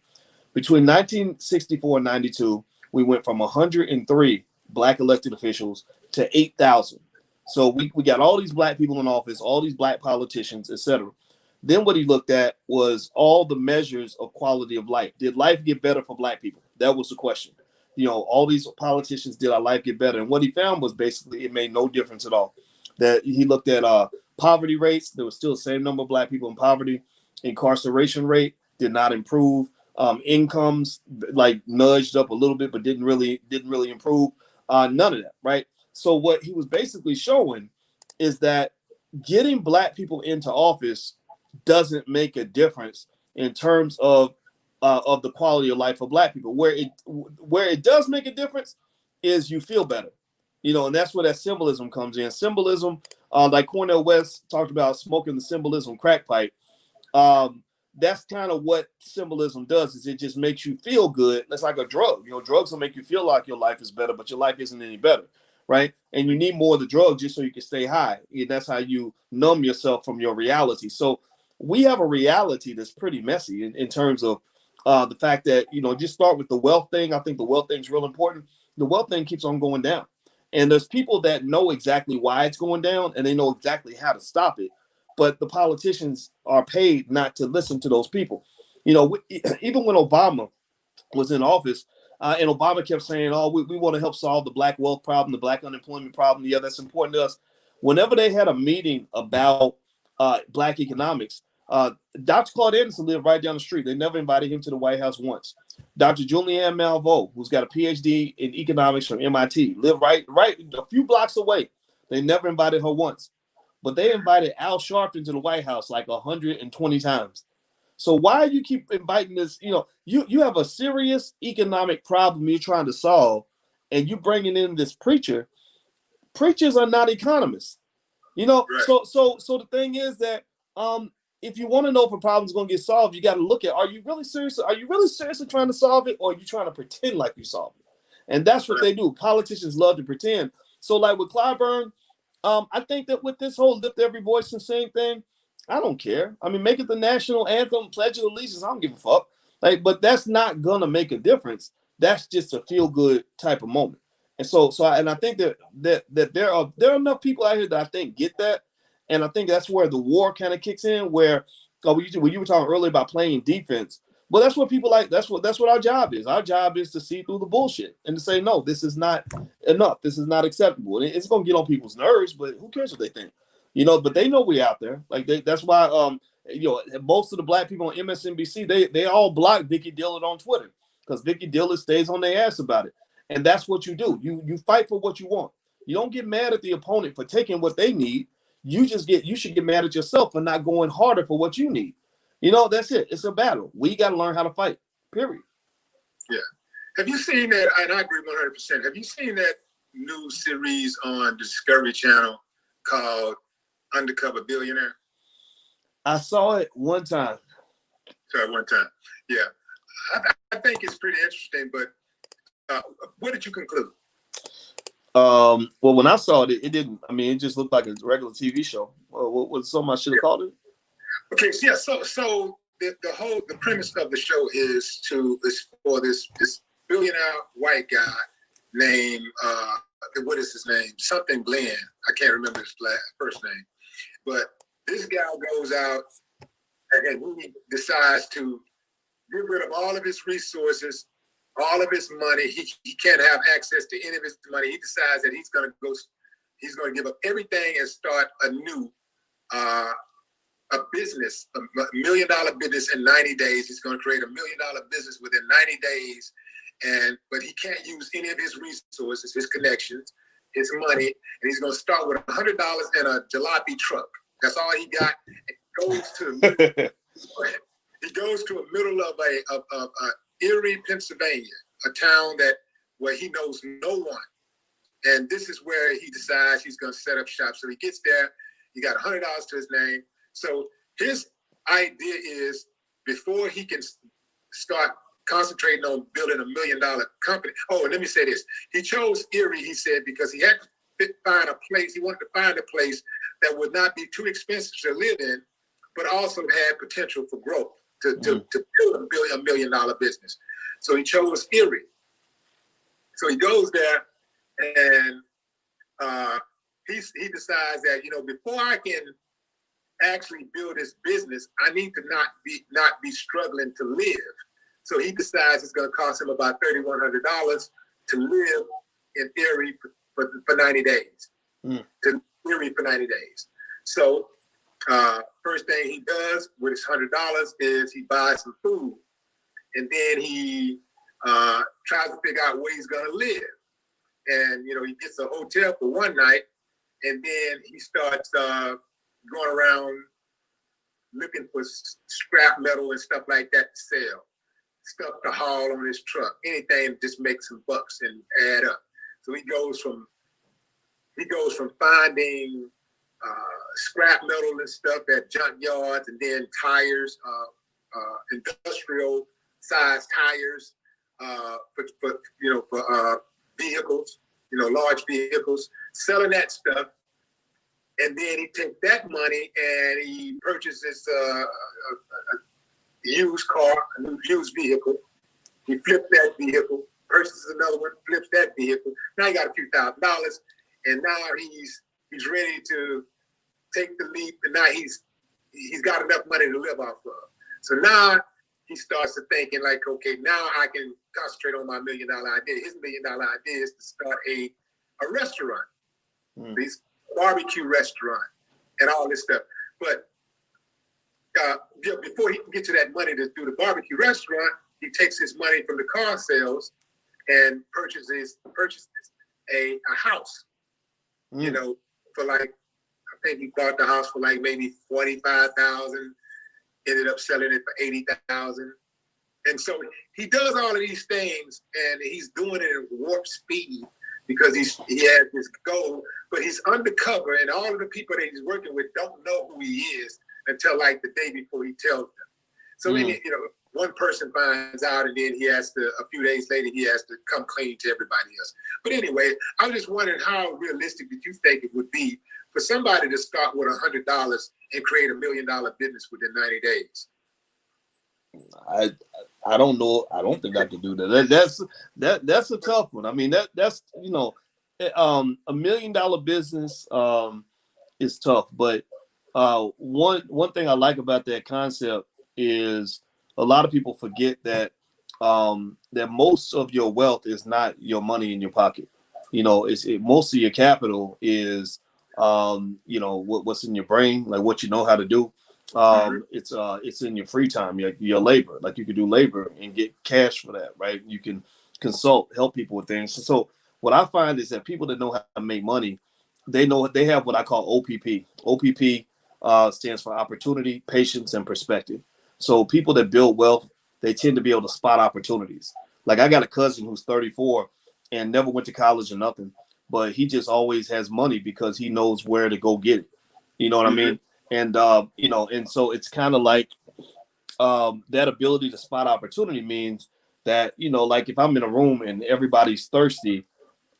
Between 1964 and 92, we went from 103 Black elected officials to 8,000. So we got all these Black people in office, all these Black politicians, etc. Then what he looked at was all the measures of quality of life. Did life get better for Black people? That was the question. All these politicians, did our life get better? And what he found was basically it made no difference at all. That he looked at poverty rates. There was still the same number of Black people in poverty. Incarceration rate did not improve. Incomes like nudged up a little bit, but didn't really improve. None of that, right? So what he was basically showing is that getting Black people into office doesn't make a difference in terms of the quality of life for Black people. Where it does make a difference is you feel better, and that's where that symbolism comes in. Symbolism, like Cornel West talked about smoking the symbolism crack pipe. That's kind of what symbolism does. Is it just makes you feel good. It's like a drug. Drugs will make you feel like your life is better, but your life isn't any better, right? And you need more of the drug just so you can stay high. That's how you numb yourself from your reality. So we have a reality that's pretty messy in terms of the fact that, just start with the wealth thing. I think the wealth thing is real important. The wealth thing keeps on going down. And there's people that know exactly why it's going down and they know exactly how to stop it. But the politicians are paid not to listen to those people. Even when Obama was in office and Obama kept saying, we want to help solve the Black wealth problem, the Black unemployment problem. Yeah, that's important to us. Whenever they had a meeting about Black economics, Dr. Claude Anderson lived right down the street. They never invited him to the White House once. Dr. Julianne Malveaux, who's got a PhD in economics from MIT, lived right a few blocks away. They never invited her once. But they invited Al Sharpton to the White House like 120 times. So why do you keep inviting this? You have a serious economic problem you're trying to solve, and you bringing in this preacher. Preachers are not economists. Right. So the thing is that if you want to know if a problem is going to get solved, you got to look at, are you really serious? Are you really seriously trying to solve it, or are you trying to pretend like you solved it? And that's what they do. Politicians love to pretend. So like with Clyburn, I think that with this whole lift every voice and sing thing, I don't care. I mean, make it the national anthem, pledge of allegiance. I don't give a fuck. Like, but that's not gonna make a difference. That's just a feel good type of moment. And I think that there are enough people out here that I think get that, and I think that's where the war kind of kicks in. Where when you were talking earlier about playing defense, well, that's what people like. That's what our job is. Our job is to see through the bullshit and to say, no, this is not enough. This is not acceptable. And it's gonna get on people's nerves, but who cares what they think? But they know we out there. Like that's why most of the black people on MSNBC, they all block Vicky Dillard on Twitter because Vicky Dillard stays on their ass about it. And that's what you do. You fight for what you want. You don't get mad at the opponent for taking what they need. You should get mad at yourself for not going harder for what you need. That's it. It's a battle. We got to learn how to fight. Period. Yeah. Have you seen that? And I agree 100%. Have you seen that new series on Discovery Channel called Undercover Billionaire? I saw it one time. Sorry, one time. Yeah. I think it's pretty interesting, but what did you conclude? Well, when I saw it, it didn't. I mean, it just looked like a regular TV show. What was something I should have called it? Okay, so yeah, so the premise of the show is for this billionaire white guy named what is his name? Something Glenn. I can't remember his first name, but this guy goes out and he decides to get rid of all of his resources, all of his money. He can't have access to any of his money. He decides that he's going to give up everything and start a new a business, $1 million business in 90 days. He's going to create $1 million business within 90 days. But he can't use any of his resources, his connections, his money. And he's going to start with $100 and a jalopy truck. That's all he got. He goes to the middle of Erie, Pennsylvania, a town where he knows no one. And this is where he decides he's going to set up shop. So he gets there. He got $100 to his name. So his idea is before he can start concentrating on building $1 million company. Oh, and let me say this. He chose Erie, he said, because he had to find a place. He wanted to find a place that would not be too expensive to live in, but also had potential for growth to build $1 million business. So he chose Erie. So he goes there and he decides that, before I can actually build this business, I need to not be struggling to live. So he decides it's going to cost him about $3,100 to live in Erie for 90 days. To Erie for 90 days. So first thing he does with his $100 is he buys some food, and then he tries to figure out where he's going to live. And he gets a hotel for one night, and then he starts going around looking for scrap metal and stuff like that to sell, stuff to haul on his truck, anything to just make some bucks and add up. So he goes from finding scrap metal and stuff at junkyards, and then tires, industrial sized tires for vehicles, large vehicles, selling that stuff. And then he takes that money and he purchases a used car, a new used vehicle. He flips that vehicle, purchases another one, flips that vehicle. Now he got a few $1,000s, and now he's ready to take the leap. And now he's got enough money to live off of. So now he starts to thinking like, okay, now I can concentrate on my $1 million idea. His $1 million idea is to start a restaurant. This barbecue restaurant and all this stuff. But before he can get to that money to do the barbecue restaurant, he takes his money from the car sales and purchases a house. For like, I think he bought the house for like maybe $45,000, ended up selling it for $80,000. And so he does all of these things, and he's doing it at warp speed because he has this goal, but he's undercover, and all of the people that he's working with don't know who he is until like the day before he tells them. So then, one person finds out, and then a few days later, he has to come clean to everybody else. But anyway, I was just wondering how realistic did you think it would be for somebody to start with $100 and create $1 million business within 90 days? I I don't know. I don't think I could do that. That's a tough one. I mean, that's $1 million business is tough. But one thing I like about that concept is a lot of people forget that that most of your wealth is not your money in your pocket. Most of your capital is what's in your brain, like what you know how to do. It's in your free time, your labor. Like you could do labor and get cash for that, right? You can consult, help people with things. So what I find is that people that know how to make money, they have what I call OPP. OPP stands for opportunity, patience, and perspective. So people that build wealth, they tend to be able to spot opportunities. Like I got a cousin who's 34 and never went to college or nothing, but he just always has money because he knows where to go get it. You know what I mean? And and so it's kind of like that ability to spot opportunity means that like if I'm in a room and everybody's thirsty,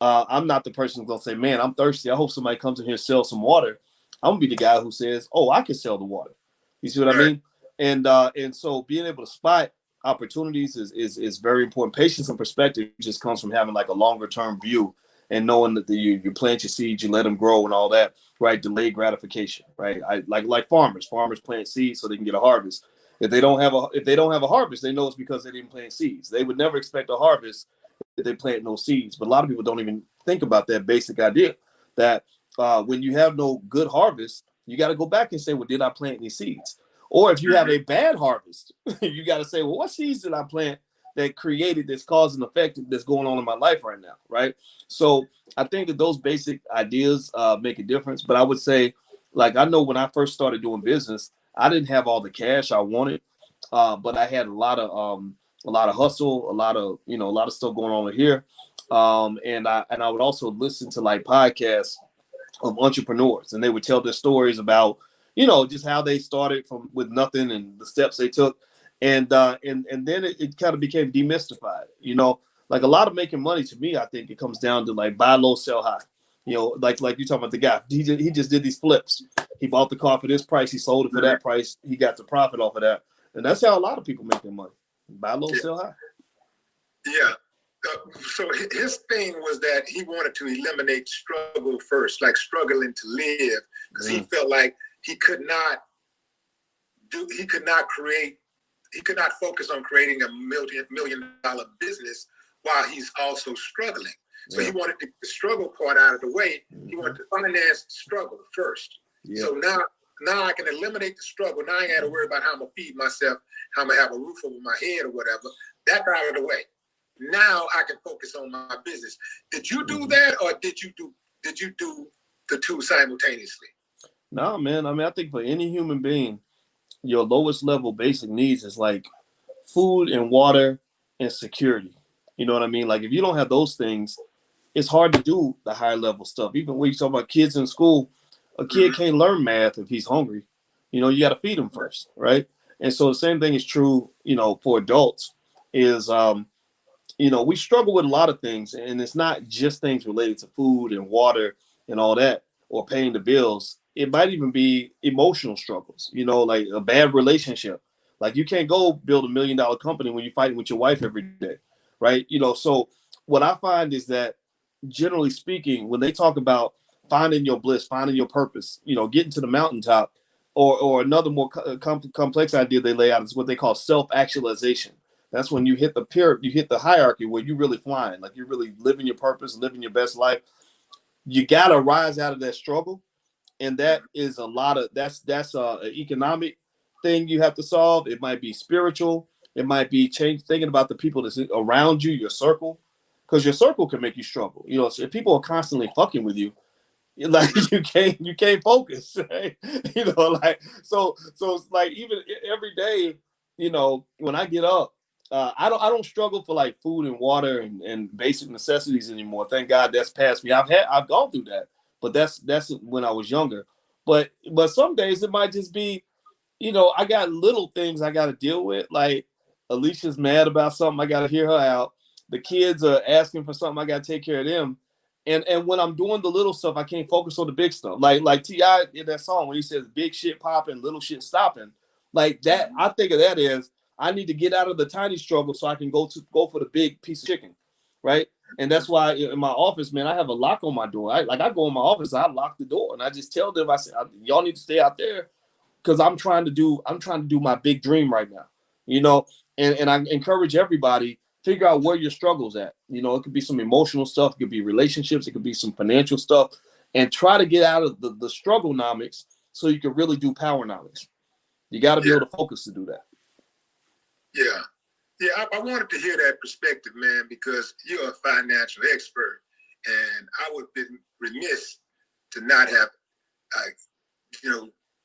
I'm not the person who's gonna say, "Man, I'm thirsty. I hope somebody comes in here and sells some water." I'm gonna be the guy who says, "Oh, I can sell the water." You see what I Right. mean? And so being able to spot opportunities is very important. Patience and perspective just comes from having like a longer term view and knowing that you plant your seeds, you let them grow and all that, right? Delayed gratification, right? I like farmers. Farmers plant seeds so they can get a harvest. If they don't have a harvest, they know it's because they didn't plant seeds. They would never expect a harvest if they plant no seeds. But a lot of people don't even think about that basic idea that when you have no good harvest, you got to go back and say, well, did I plant any seeds? Or if you have a bad harvest, you got to say, well, what seeds did I plant that created this cause and effect that's going on in my life right now, right? So I think that those basic ideas make a difference. But I would say, like, I know when I first started doing business, I didn't have all the cash I wanted, but I had a lot of hustle, a lot of stuff going on here. And I would also listen to like podcasts of entrepreneurs, and they would tell their stories about, just how they started from with nothing and the steps they took. And then it kind of became demystified. Like a lot of making money to me, I think it comes down to like buy low, sell high. Like you talking about the guy, he just did these flips. He bought the car for this price, he sold it for that price, he got the profit off of that. And that's how a lot of people make their money. Buy low, sell high. Yeah. So his thing was that he wanted to eliminate struggle first, like struggling to live, because he felt like he could not focus on creating $1 million business while he's also struggling. So he wanted to get the struggle part out of the way. He wanted to finance the struggle first. So now I can eliminate the struggle. Now I ain't got to worry about how I'm gonna feed myself, how I'm gonna have a roof over my head or whatever. That's out of the way. Now I can focus on my business. Did you do that, or did you do the two simultaneously? No, man. I mean, I think for any human being, your lowest level basic needs is like food and water and security. You know what I mean? Like if you don't have those things, it's hard to do the higher level stuff. Even when you talk about kids in school, a kid can't learn math if he's hungry. You got to feed him first, right? And so the same thing is true, for adults. Is we struggle with a lot of things, and it's not just things related to food and water and all that, or paying the bills. It might even be emotional struggles, like a bad relationship. Like you can't go build $1 million company when you're fighting with your wife every day, right? So what I find is that generally speaking, when they talk about finding your bliss, finding your purpose, getting to the mountaintop, or another more complex idea they lay out is what they call self-actualization. That's when you hit the pyramid, you hit the hierarchy where you're really flying, like you're really living your purpose, living your best life. You gotta rise out of that struggle, and that is a lot of that's an economic thing you have to solve. It might be spiritual. It might be thinking about the people that's around you, your circle, because your circle can make you struggle. So if people are constantly fucking with you, like you can't focus, right? Like so it's like even every day, when I get up, I don't struggle for like food and water and basic necessities anymore. Thank God that's past me. I've gone through that, but that's when I was younger. But some days it might just be, I got little things I got to deal with. Like Alicia's mad about something, I got to hear her out. The kids are asking for something, I got to take care of them. And when I'm doing the little stuff, I can't focus on the big stuff. Like T.I. in that song when he says big shit popping, little shit stopping. Like that, I think of that as I need to get out of the tiny struggle so I can go for the big piece of chicken, right? And that's why in my office, man, I have a lock on my door. I go in my office, I lock the door, and I just tell them, I say, y'all need to stay out there because I'm trying to do my big dream right now, you know. And I encourage everybody, figure out where your struggle's at. You know, it could be some emotional stuff, it could be relationships, it could be some financial stuff, and try to get out of the struggle-nomics so you can really do power-nomics. You got to be able to focus to do that. Yeah. Yeah, I wanted to hear that perspective, man, because you're a financial expert, and I would have been remiss to not have,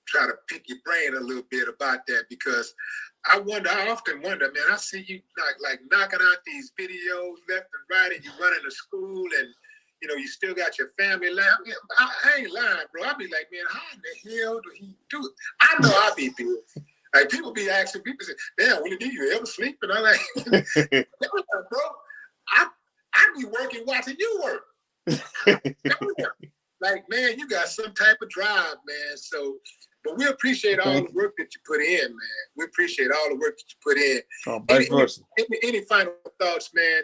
try to pick your brain a little bit about that, because I often wonder, man, I see you like knocking out these videos left and right, and you running to school, and you still got your family life. I ain't lying, bro. I be like, man, how in the hell do he do it? I know I be busy. Like, people be asking, people say, damn, Willie D, you ever sleep? And I'm like, bro, I be working watching you work. Like, man, you got some type of drive, man. So, but we appreciate all the work that you put in, man. We appreciate all the work that you put in. Oh, vice versa. Any final thoughts, man,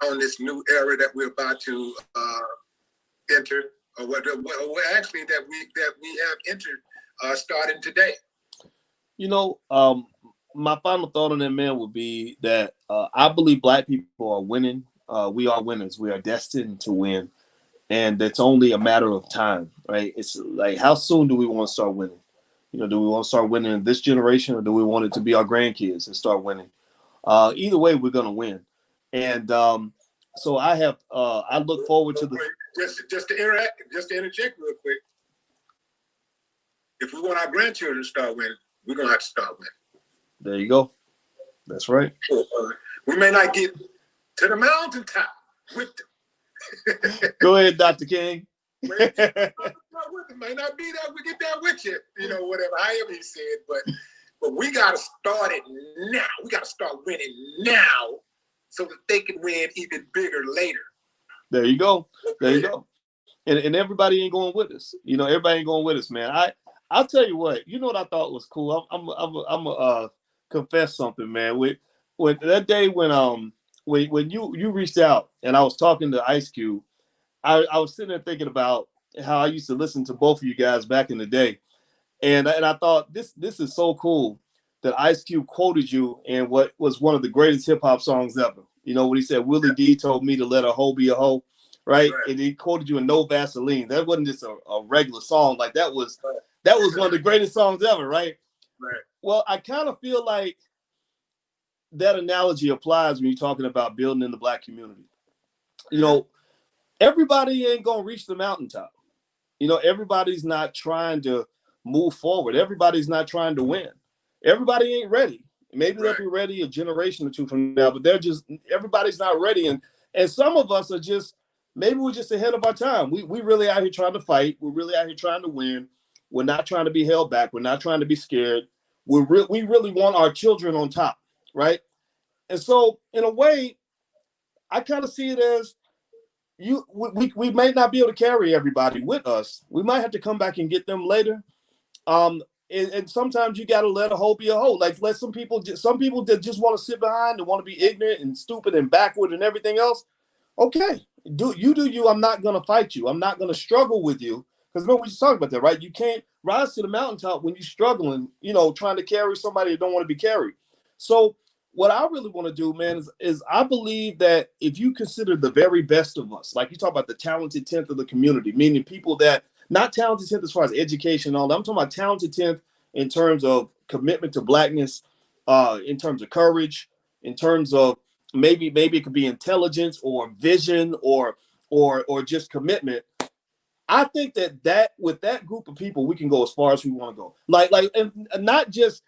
on this new era that we're about to enter, or actually that we have entered, starting today? My final thought on that, man, would be that I believe Black people are winning. We are winners. We are destined to win, and it's only a matter of time, right? It's like, how soon do we want to start winning? Do we want to start winning in this generation, or do we want it to be our grandkids and start winning? Either way, we're gonna win, and so I look forward to the just to interject real quick. If we want our grandchildren to start winning, we're gonna have to start winning. There you go. That's right. We may not get to the mountaintop with them. Go ahead, Dr. King. May not be that we get there with you, whatever, however he said, but we gotta start it now. We gotta start winning now so that they can win even bigger later. There you go. There you go. And everybody ain't going with us. Everybody ain't going with us, man. I'll tell you what. You know what I thought was cool? I'm confess something, man. When that day when you reached out and I was talking to Ice Cube, I was sitting there thinking about how I used to listen to both of you guys back in the day, and I thought this is so cool that Ice Cube quoted you in what was one of the greatest hip hop songs ever. When he said, "Willie D told me to let a hoe be a hoe," right? And he quoted you in "No Vaseline." That wasn't just a regular song. Like, that was one of the greatest songs ever, right? Right. Well, I kind of feel like that analogy applies when you're talking about building in the Black community. Everybody ain't gonna reach the mountaintop. Everybody's not trying to move forward. Everybody's not trying to win. Everybody ain't ready. Maybe they'll be ready a generation or two from now, but everybody's not ready. And some of us are maybe we're just ahead of our time. We really out here trying to fight. We're really out here trying to win. We're not trying to be held back. We're not trying to be scared. We really want our children on top, right? And so, in a way, I kind of see it as we may not be able to carry everybody with us. We might have to come back and get them later. And sometimes you got to let a hoe be a hoe. Like, let some people that just want to sit behind and want to be ignorant and stupid and backward and everything else. Okay, do you. I'm not going to fight you. I'm not going to struggle with you. Because remember, we just talked about that, right? You can't rise to the mountaintop when you're struggling, trying to carry somebody that don't want to be carried. So what I really want to do, man, is I believe that if you consider the very best of us, like you talk about the talented 10th of the community, meaning people that, not talented 10th as far as education and all that, I'm talking about talented 10th in terms of commitment to Blackness, in terms of courage, in terms of maybe it could be intelligence or vision or just commitment. I think that with that group of people, we can go as far as we want to go. Like, and not just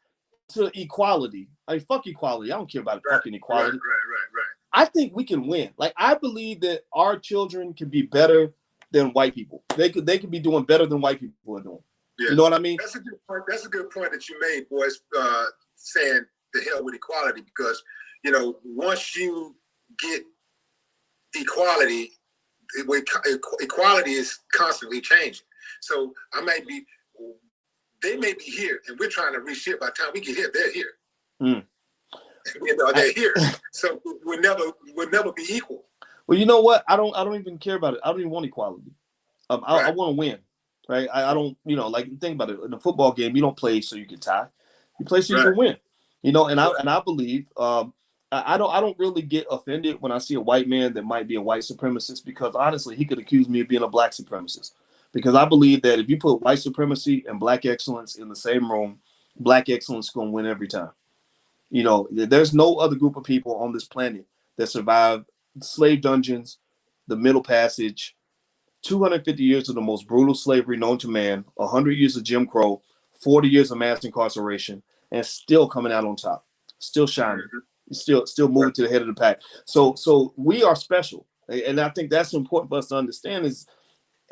to equality. I mean, fuck equality. I don't care about fucking equality. Right. I think we can win. Like, I believe that our children can be better than white people. They could be doing better than white people are doing. Yeah. You know what I mean? That's a good point. That's a good point that you made, Boyce, saying the hell with equality, because once you get equality is constantly changing. So I might be they may be here, and we're trying to reach here. By the time we get here, they're here. Mm. They're here. So we'll never be equal. Well, you know what? I don't even care about it. I don't even want equality. I want to win, right? I don't, like think about it. In a football game, you don't play so you can tie. You play so you can win. And I believe I don't really get offended when I see a white man that might be a white supremacist, because honestly, he could accuse me of being a black supremacist. Because I believe that if you put white supremacy and black excellence in the same room, black excellence is going to win every time. There's no other group of people on this planet that survived slave dungeons, the Middle Passage, 250 years of the most brutal slavery known to man, 100 years of Jim Crow, 40 years of mass incarceration, and still coming out on top, still shining, still moving to the head of the pack. So we are special, and I think that's important for us to understand is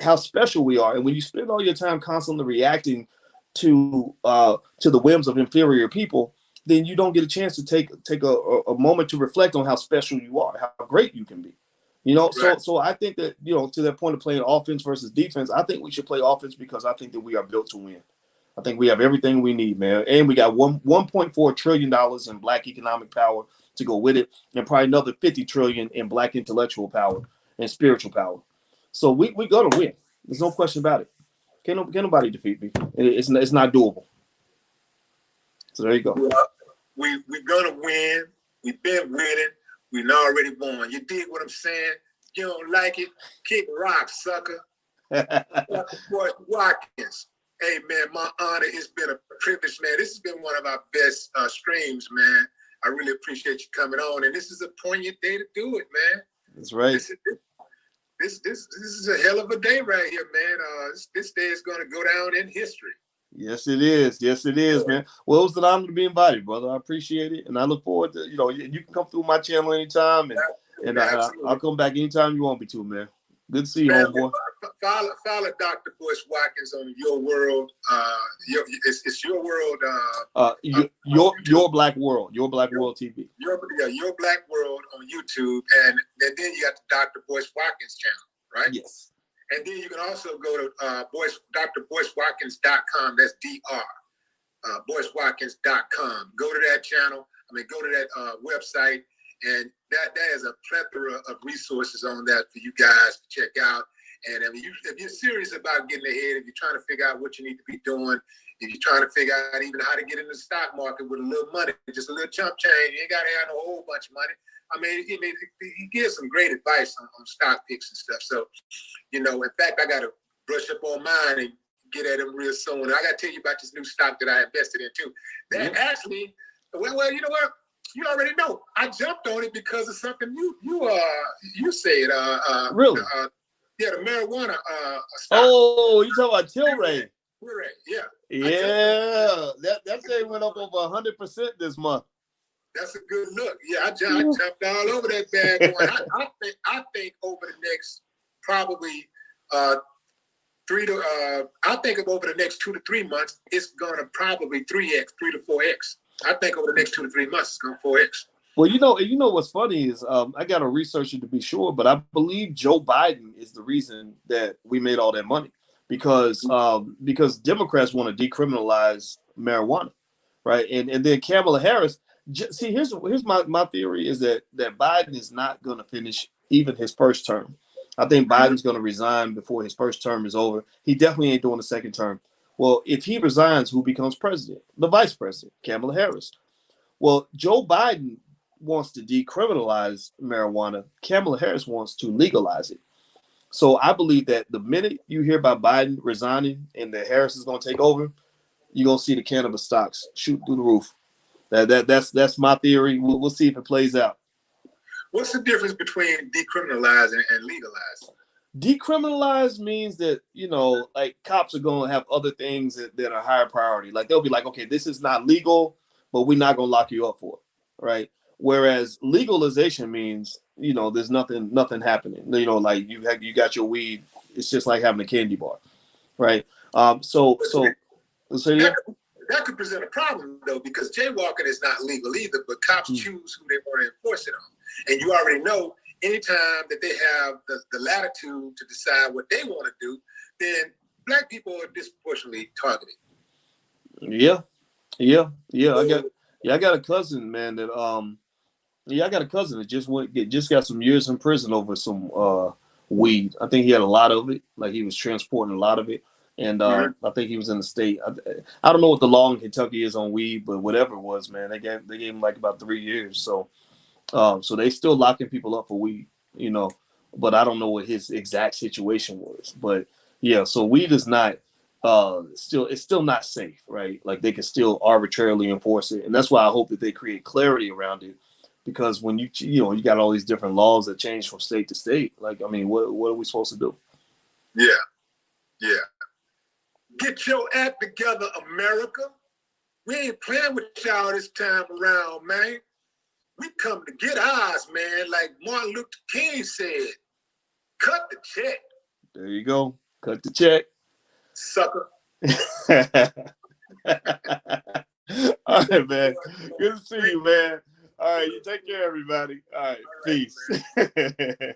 how special we are. And when you spend all your time constantly reacting to the whims of inferior people, then you don't get a chance to take a moment to reflect on how special you are, how great you can be. So I think that, to that point of playing offense versus defense, I think we should play offense because I think that we are built to win. I think we have everything we need, man. And we got $1.4 trillion in black economic power to go with it, and probably another 50 trillion in black intellectual power and spiritual power. So we go to win. There's no question about it. Can't nobody defeat me. It's not doable. So there you go. We're gonna win. We've been winning. We already won. You dig what I'm saying? You don't like it? Kick rock, sucker. Boy Watkins. Hey man, my honor. It's been a privilege, man. This has been one of our best streams, man. I really appreciate you coming on, and this is a poignant day to do it, man. That's right. This is a hell of a day right here, man. This day is gonna go down in history. Yes, it is. Yes, it is, man. Well, it was an honor to be invited, brother. I appreciate it, and I look forward to you can come through my channel anytime, and I'll come back anytime you want me to, man. Good to see you, homeboy. Follow Dr. Boyce Watkins on Your World. It's Your World. Your Black World. Your Black World TV. Your Black World on YouTube, and then you got the Dr. Boyce Watkins channel, right? Yes. And then you can also go to drboycewatkins.com. That's DR. BoyceWatkins.com. Go to that channel. Go to that website, and that is a plethora of resources on that for you guys to check out. And if you're serious about getting ahead, if you're trying to figure out what you need to be doing, if you're trying to figure out even how to get in the stock market with a little money, just a little chump change, you ain't got to have a whole bunch of money. He gives some great advice on stock picks and stuff. So, in fact, I got to brush up on mine and get at him real soon. I got to tell you about this new stock that I invested in too. That actually, well, you know what? You already know. I jumped on it because of something you said. Really? Yeah, the marijuana stock. Oh, you talking about Tilray? Tilray, yeah. Yeah, that thing went up over 100% this month. That's a good look. Yeah, I jumped all over that bad boy. I think over the next probably I think over the next 2 to 3 months, it's gonna probably 3x, 3 to 4x. I think over the next 2 to 3 months, it's gonna 4x. Well, you know what's funny is I got to research it to be sure, but I believe Joe Biden is the reason that we made all that money because Democrats want to decriminalize marijuana, right? And then Kamala Harris. See, here's my theory is that Biden is not going to finish even his first term. I think Biden's going to resign before his first term is over. He definitely ain't doing a second term. Well, if he resigns, who becomes president? The vice president, Kamala Harris. Well, Joe Biden wants to decriminalize marijuana. Kamala Harris wants to legalize it. So I believe that the minute you hear about Biden resigning and that Harris is going to take over, you're going to see the cannabis stocks shoot through the roof. That's my theory. We'll see if it plays out. What's the difference between decriminalizing and legalizing? Decriminalize means that, like cops are going to have other things that are higher priority. Like they'll be like, okay, this is not legal, but we're not going to lock you up for it, right? Whereas legalization means, there's nothing happening. Like you got your weed. It's just like having a candy bar, right? That could present a problem, though, because jaywalking is not legal either, but cops choose who they want to enforce it on. And you already know, anytime that they have the latitude to decide what they want to do, then black people are disproportionately targeted. Yeah, yeah. I got a cousin, man. I got a cousin that just got some years in prison over some weed. I think he had a lot of it, like he was transporting a lot of it, and Mhm. I think he was in the state. I don't know what the law in Kentucky is on weed, but whatever it was, man, they gave him like about 3 years. So they still locking people up for weed, you know. But I don't know what his exact situation was. But yeah, so weed is not it's still not safe, right? Like they can still arbitrarily enforce it, and that's why I hope that they create clarity around it. Because when you got all these different laws that change from state to state, like I mean, what are we supposed to do? Yeah, yeah. Get your act together, America. We ain't playing with y'all this time around, man. We come to get ours, man. Like Martin Luther King said, cut the check, There you go. Cut the check. sucker. All right, man. Good to see you, man. All right, you take care, everybody. All right, All right, peace. man.